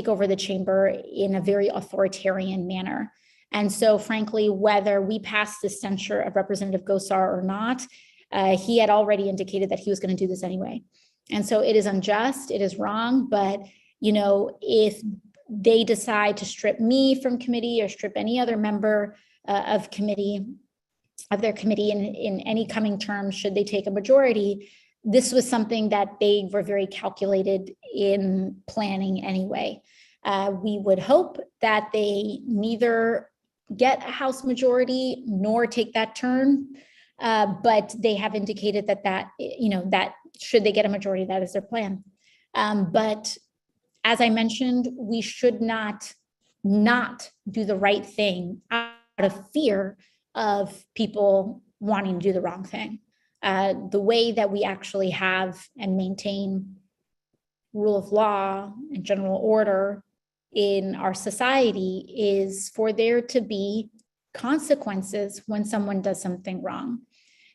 over the chamber in a very authoritarian manner. And so, frankly, whether we pass the censure of Representative Gosar or not, he had already indicated that he was going to do this anyway. And so it is unjust, it is wrong, but, if they decide to strip me from committee or strip any other member of their committee in any coming term, should they take a majority, this was something that they were very calculated in planning anyway. We would hope that they neither get a House majority nor take that turn, but they have indicated that should they get a majority, that is their plan. But as I mentioned, we should not do the right thing out of fear of people wanting to do the wrong thing. The way that we actually have and maintain rule of law and general order in our society is for there to be consequences when someone does something wrong.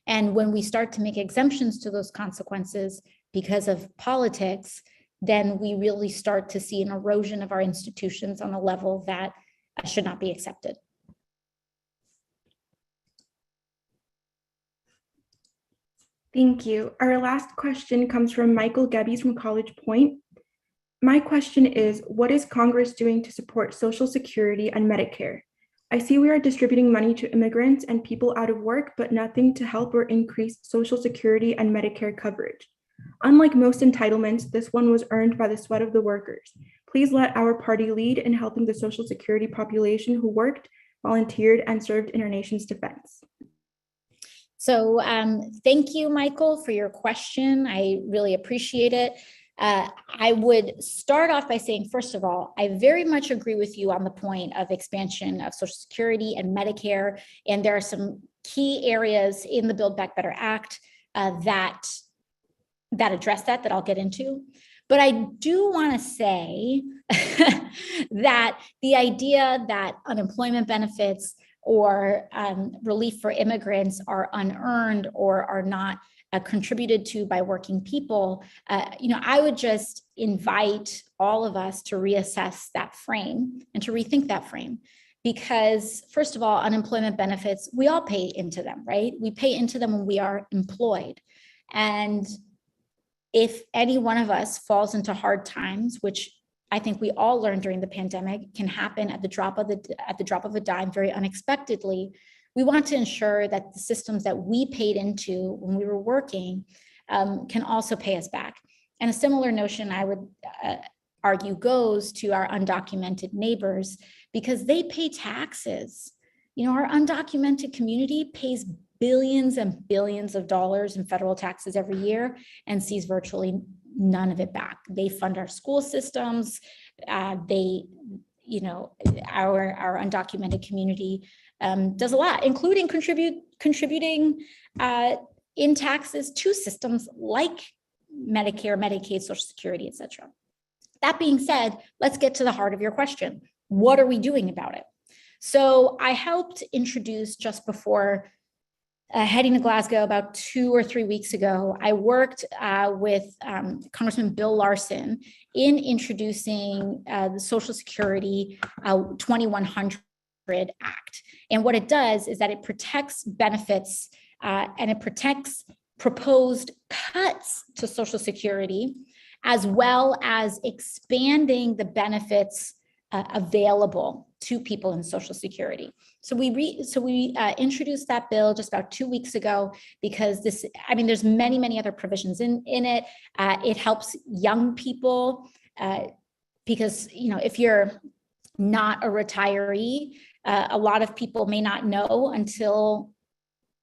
And when we start to make exemptions to those consequences because of politics, then we really start to see an erosion of our institutions on a level that should not be accepted. Thank you. Our last question comes from Michael Gebbies from College Point. My question is, what is Congress doing to support Social Security and Medicare? I see we are distributing money to immigrants and people out of work, but nothing to help or increase Social Security and Medicare coverage. Unlike most entitlements, this one was earned by the sweat of the workers. Please let our party lead in helping the Social Security population who worked, volunteered, and served in our nation's defense. So thank you, Michael, for your question. I really appreciate it. I would start off by saying, first of all, I very much agree with you on the point of expansion of Social Security and Medicare. And there are some key areas in the Build Back Better Act that address that I'll get into. But I do want to say that the idea that unemployment benefits or relief for immigrants are unearned or are not contributed to by working people, I would just invite all of us to reassess that frame and to rethink that frame. Because first of all, unemployment benefits, we all pay into them, right? We pay into them when we are employed. And if any one of us falls into hard times, which I think we all learned during the pandemic can happen at the drop of a dime very unexpectedly, we want to ensure that the systems that we paid into when we were working can also pay us back. And a similar notion I would argue goes to our undocumented neighbors, because they pay taxes. Our undocumented community pays billions and billions of dollars in federal taxes every year and sees virtually none of it back. They fund our school systems. Our undocumented community does a lot, including contributing in taxes to systems like Medicare, Medicaid, Social Security, et cetera. That being said, let's get to the heart of your question. What are we doing about it? So I helped introduce just before heading to Glasgow about 2 or 3 weeks ago. I worked with Congressman Bill Larson in introducing the Social Security 2100 Act. And what it does is that it protects benefits and it protects proposed cuts to Social Security, as well as expanding the benefits available to people in Social Security. So we introduced that bill just about 2 weeks ago because there's many other provisions in it. It helps young people because, if you're not a retiree, a lot of people may not know until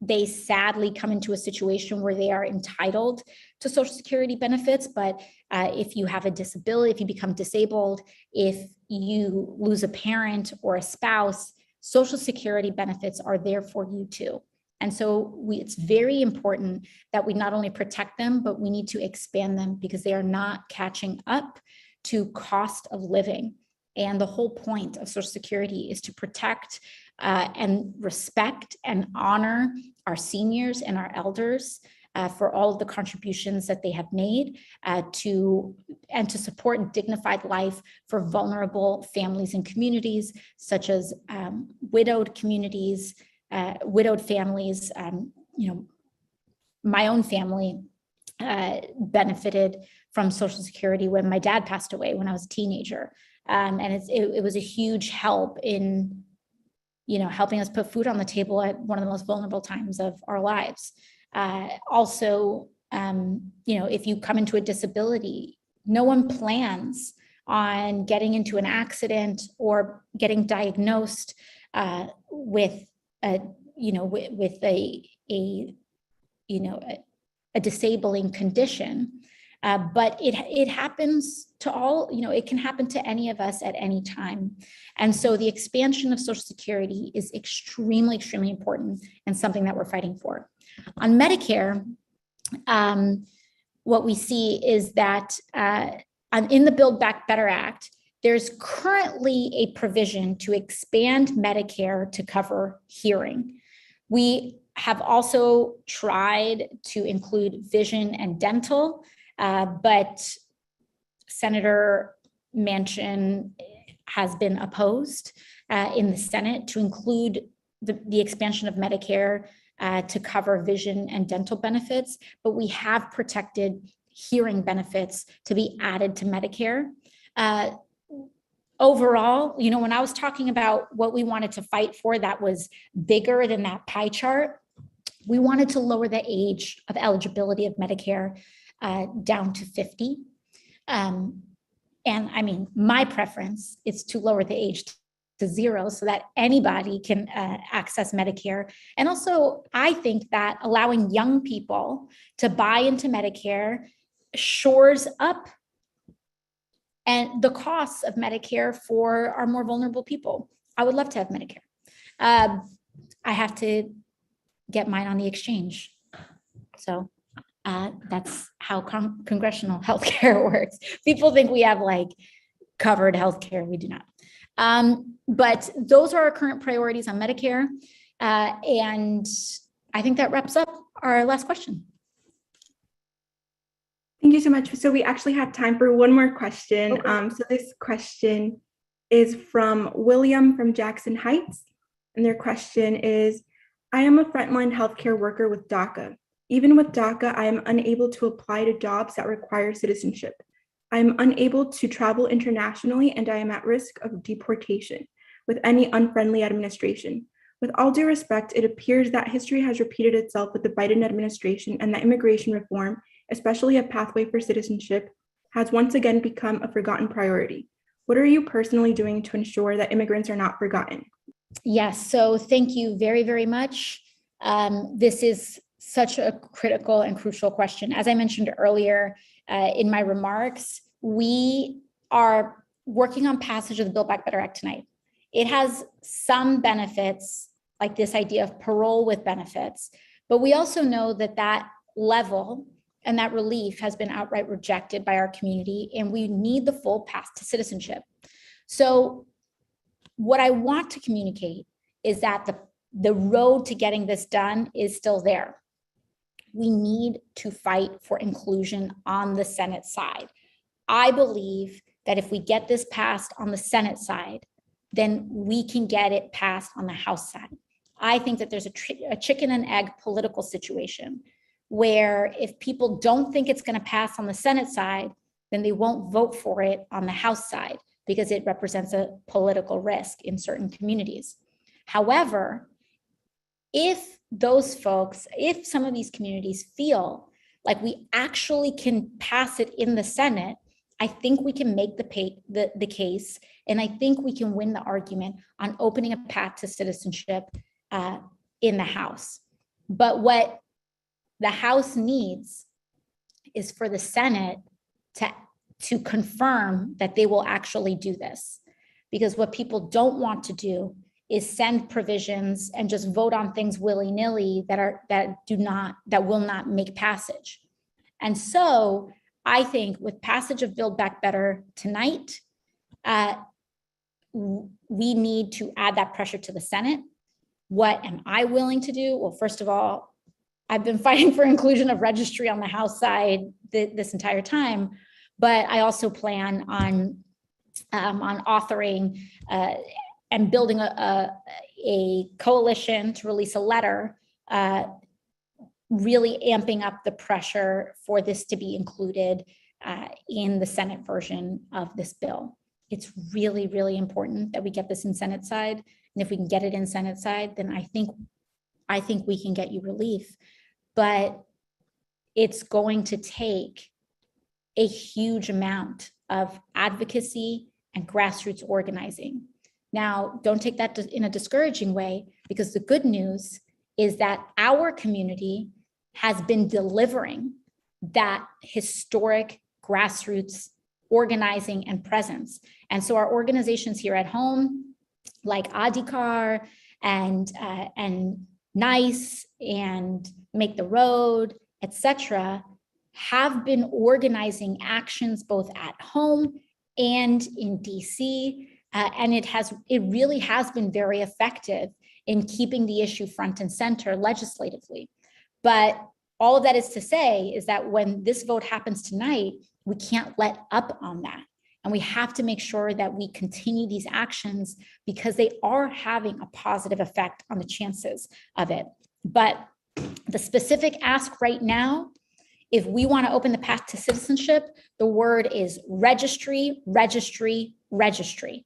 they sadly come into a situation where they are entitled to Social Security benefits. But if you have a disability, if you become disabled, if you lose a parent or a spouse, Social Security benefits are there for you too. And so it's very important that we not only protect them, but we need to expand them because they are not catching up to cost of living. And the whole point of Social Security is to protect and respect and honor our seniors and our elders for all of the contributions that they have made to support dignified life for vulnerable families and communities, such as widowed communities, widowed families. My own family benefited from Social Security when my dad passed away when I was a teenager. And it was a huge help in helping us put food on the table at one of the most vulnerable times of our lives. Also, if you come into a disability, no one plans on getting into an accident or getting diagnosed with a disabling condition. But it happens to all, it can happen to any of us at any time. And so the expansion of Social Security is extremely, extremely important and something that we're fighting for. On Medicare, what we see is that in the Build Back Better Act, there's currently a provision to expand Medicare to cover hearing. We have also tried to include vision and dental, but Senator Manchin has been opposed in the Senate to include the expansion of Medicare to cover vision and dental benefits, but we have protected hearing benefits to be added to Medicare. Overall, when I was talking about what we wanted to fight for that was bigger than that pie chart, we wanted to lower the age of eligibility of Medicare down to 50. And my preference is to lower the age to 0 so that anybody can access Medicare. And also, I think that allowing young people to buy into Medicare shores up and the costs of Medicare for our more vulnerable people. I would love to have Medicare. I have to get mine on the exchange. So that's how congressional healthcare works. People think we have covered healthcare. We do not. But those are our current priorities on Medicare. And I think that wraps up our last question. Thank you so much. So we actually have time for one more question. Okay. So this question is from William from Jackson Heights. And their question is, I am a frontline healthcare worker with DACA. Even with DACA, I am unable to apply to jobs that require citizenship. I am unable to travel internationally, and I am at risk of deportation with any unfriendly administration. With all due respect, it appears that history has repeated itself with the Biden administration, and that immigration reform, especially a pathway for citizenship, has once again become a forgotten priority. What are you personally doing to ensure that immigrants are not forgotten? Yes, so thank you very, very much. This is such a critical and crucial question. As I mentioned earlier in my remarks, we are working on passage of the Build Back Better Act tonight. It has some benefits, like this idea of parole with benefits, but we also know that that level and that relief has been outright rejected by our community, and we need the full path to citizenship. So what I want to communicate is that the road to getting this done is still there. We need to fight for inclusion on the Senate side. I believe that if we get this passed on the Senate side, then we can get it passed on the House side. I think that there's a chicken and egg political situation where if people don't think it's going to pass on the Senate side, then they won't vote for it on the House side because it represents a political risk in certain communities. However, if those folks, if some of these communities feel like we actually can pass it in the Senate, I think we can make the case, and I think we can win the argument on opening a path to citizenship in the House. But what the House needs is for the Senate to confirm that they will actually do this. Because what people don't want to do is send provisions and just vote on things willy-nilly that will not make passage. And so I think with passage of Build Back Better tonight, we need to add that pressure to the Senate. What am I willing to do? Well, first of all, I've been fighting for inclusion of registry on the House side this entire time, but I also plan on authoring and building a coalition to release a letter, really amping up the pressure for this to be included in the Senate version of this bill. It's really, really important that we get this in Senate side. And if we can get it in Senate side, then I think we can get you relief. But it's going to take a huge amount of advocacy and grassroots organizing. Now, don't take that in a discouraging way, because the good news is that our community has been delivering that historic grassroots organizing and presence. And so our organizations here at home, like Adhikar and NICE and Make the Road, etc., have been organizing actions both at home and in DC. And it really has been very effective in keeping the issue front and center legislatively. But all of that is to say is that when this vote happens tonight, we can't let up on that. And we have to make sure that we continue these actions because they are having a positive effect on the chances of it. But the specific ask right now, if we want to open the path to citizenship, the word is registry, registry, registry.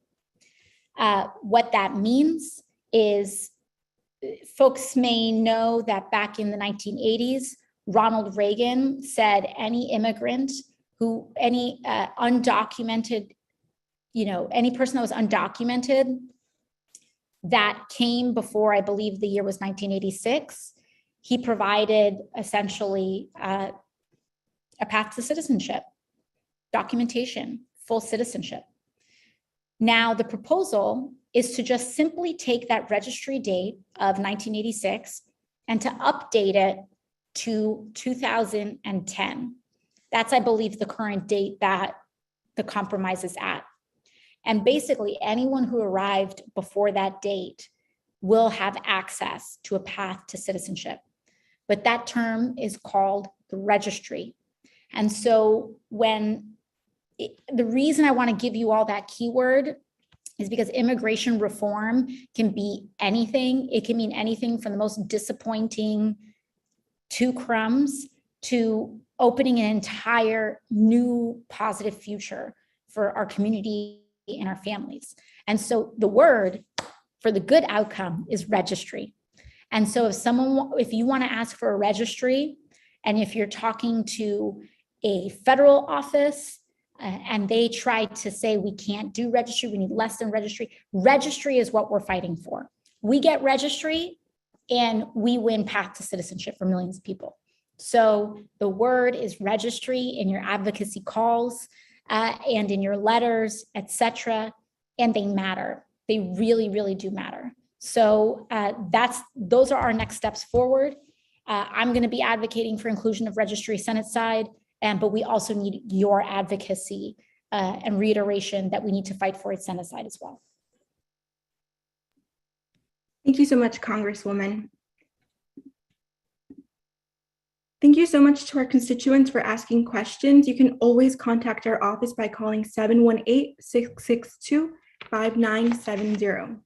What that means is folks may know that back in the 1980s, Ronald Reagan said any immigrant any undocumented, any person that was undocumented that came before, I believe the year was 1986, he provided essentially a path to citizenship, documentation, full citizenship. Now, the proposal is to just simply take that registry date of 1986 and to update it to 2010. That's, I believe, the current date that the compromise is at. And basically anyone who arrived before that date will have access to a path to citizenship. But that term is called the registry. And so the reason I want to give you all that keyword is because immigration reform can be anything. It can mean anything from the most disappointing 2 crumbs to opening an entire new positive future for our community and our families. And so the word for the good outcome is registry. And so if you want to ask for a registry, and if you're talking to a federal office and they try to say we can't do registry, we need less than registry, registry is what we're fighting for. We get registry and we win path to citizenship for millions of people. So the word is registry in your advocacy calls and in your letters, etc. And they matter. They really, really do matter. So those are our next steps forward. I'm going to be advocating for inclusion of registry Senate side, but we also need your advocacy and reiteration that we need to fight for it Senate side as well. Thank you so much, Congresswoman. Thank you so much to our constituents for asking questions. You can always contact our office by calling 718-662-5970.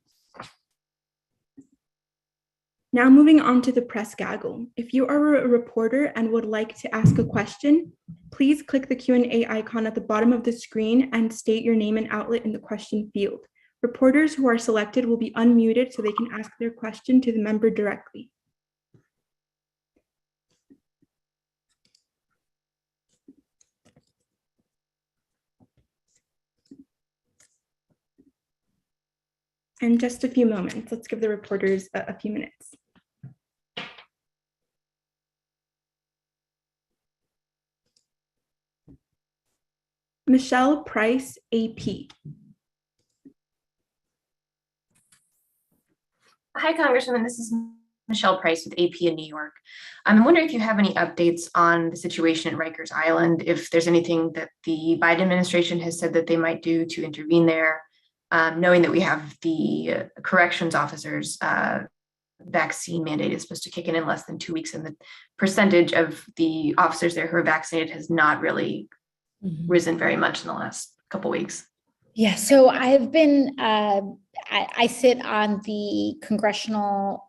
Now moving on to the press gaggle. If you are a reporter and would like to ask a question, please click the Q&A icon at the bottom of the screen and state your name and outlet in the question field. Reporters who are selected will be unmuted so they can ask their question to the member directly. And just a few moments. Let's give the reporters a few minutes. Michelle Price, AP. Hi, Congresswoman. This is Michelle Price with AP in New York. I'm wondering if you have any updates on the situation at Rikers Island, if there's anything that the Biden administration has said that they might do to intervene there, knowing that we have the corrections officers vaccine mandate is supposed to kick in less than 2 weeks, and the percentage of the officers there who are vaccinated has not really risen very much in the last couple weeks. Yeah, so I've been, I sit on the Congressional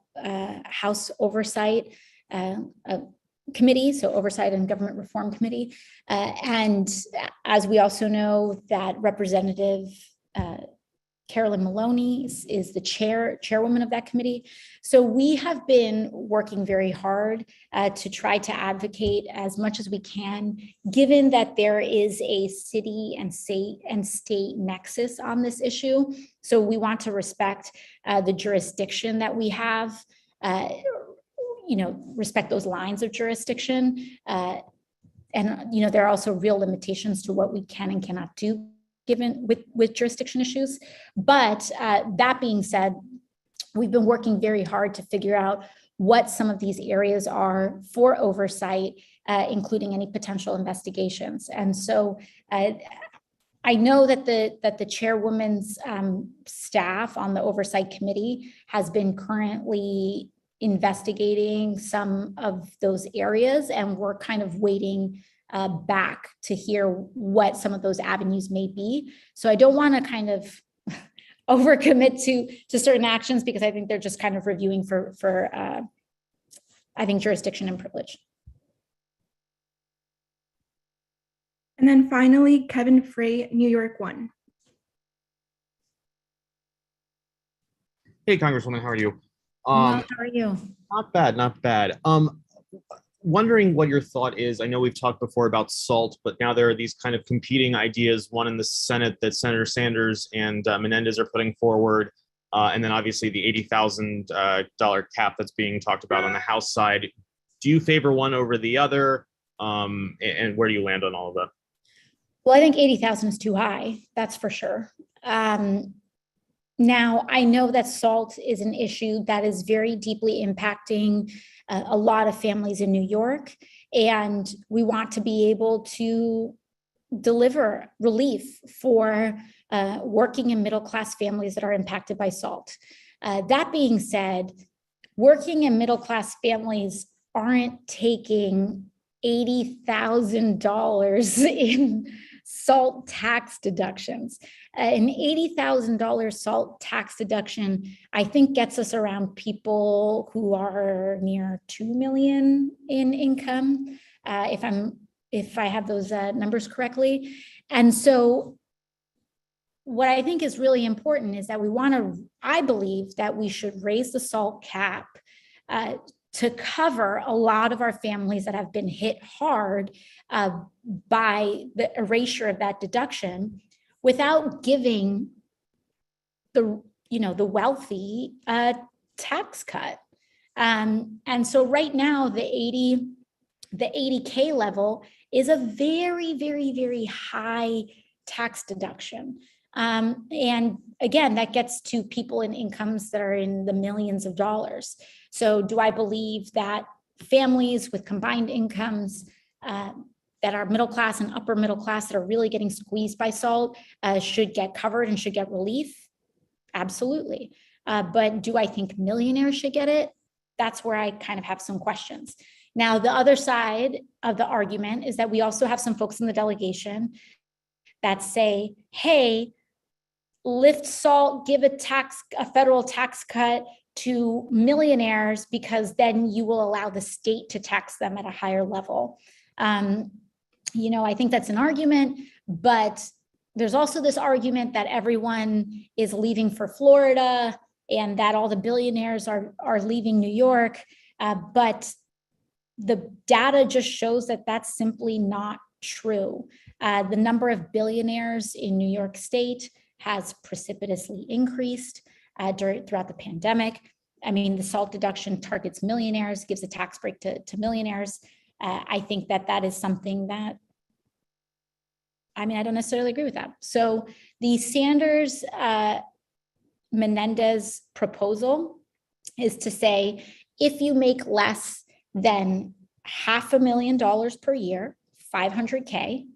House Oversight Committee, so Oversight and Government Reform Committee. And as we also know, that Representative Carolyn Maloney is the chairwoman of that committee. So we have been working very hard to try to advocate as much as we can, given that there is a city and state nexus on this issue. So we want to respect the jurisdiction that we have, respect those lines of jurisdiction. And, there are also real limitations to what we can and cannot do given with jurisdiction issues. But that being said, we've been working very hard to figure out what some of these areas are for oversight, including any potential investigations. And so I know that the chairwoman's staff on the oversight committee has been currently investigating some of those areas, and we're kind of waiting back to hear what some of those avenues may be. So I don't want to kind of overcommit to certain actions, because I think they're just kind of reviewing for I think jurisdiction and privilege. And then finally, Kevin Frey, New York 1. Hey, Congresswoman, how are you? How are you? Not bad, not bad. Wondering what your thought is. I know we've talked before about SALT, but now there are these kind of competing ideas, one in the Senate that Senator Sanders and Menendez are putting forward, and then obviously the $80,000 cap that's being talked about on the House side. Do you favor one over the other? And where do you land on all of that? Well, I think 80,000 is too high, that's for sure. Now, I know that SALT is an issue that is very deeply impacting a lot of families in New York, and we want to be able to deliver relief for working and middle-class families that are impacted by SALT. That being said, working and middle-class families aren't taking $80,000 in SALT tax deductions. An $80,000 SALT tax deduction, I think, gets us around people who are near 2 million in income, if I have those numbers correctly. And so what I think is really important is that I believe that we should raise the SALT cap to cover a lot of our families that have been hit hard by the erasure of that deduction, without giving the wealthy a tax cut. And so right now, the 80K level is a very, very, very high tax deduction. And again, that gets to people in incomes that are in the millions of dollars. So do I believe that families with combined incomes that are middle class and upper middle class that are really getting squeezed by SALT should get covered and should get relief? Absolutely. But do I think millionaires should get it? That's where I kind of have some questions. Now, the other side of the argument is that we also have some folks in the delegation that say, hey, lift SALT, give a federal tax cut to millionaires, because then you will allow the state to tax them at a higher level. I think that's an argument, but there's also this argument that everyone is leaving for Florida and that all the billionaires are leaving New York. But the data just shows that that's simply not true. The number of billionaires in New York State has precipitously increased throughout the pandemic. I mean, the SALT deduction targets millionaires, gives a tax break to millionaires. I think that is something that, I don't necessarily agree with that. So the Sanders Menendez proposal is to say, if you make less than $500,000 per year, 500K,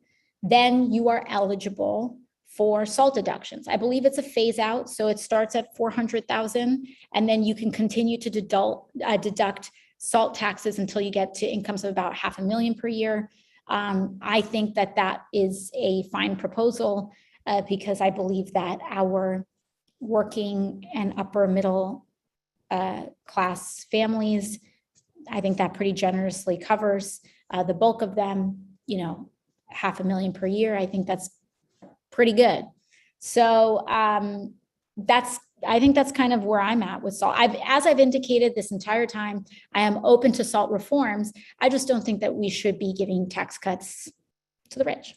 then you are eligible for SALT deductions. I believe it's a phase out. So it starts at 400,000 and then you can continue to deduct SALT taxes until you get to incomes of about $500,000 per year. I think that is a fine proposal because I believe that our working and upper middle class families, I think that pretty generously covers the bulk of them, $500,000 per year. I think that's pretty good. So I think that's kind of where I'm at with SALT. As I've indicated this entire time, I am open to SALT reforms. I just don't think that we should be giving tax cuts to the rich.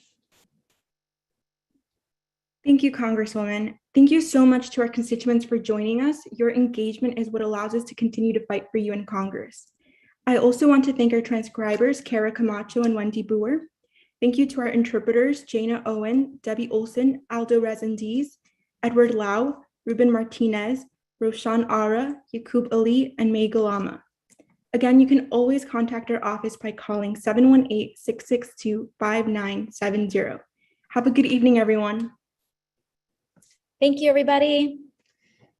Thank you, Congresswoman. Thank you so much to our constituents for joining us. Your engagement is what allows us to continue to fight for you in Congress. I also want to thank our transcribers, Kara Camacho and Wendy Boer. Thank you to our interpreters, Jana Owen, Debbie Olson, Aldo Rezendiz, Edward Lau, Ruben Martinez, Roshan Ara, Yakub Ali, and May Galama. Again, you can always contact our office by calling 718-662-5970. Have a good evening, everyone. Thank you, everybody.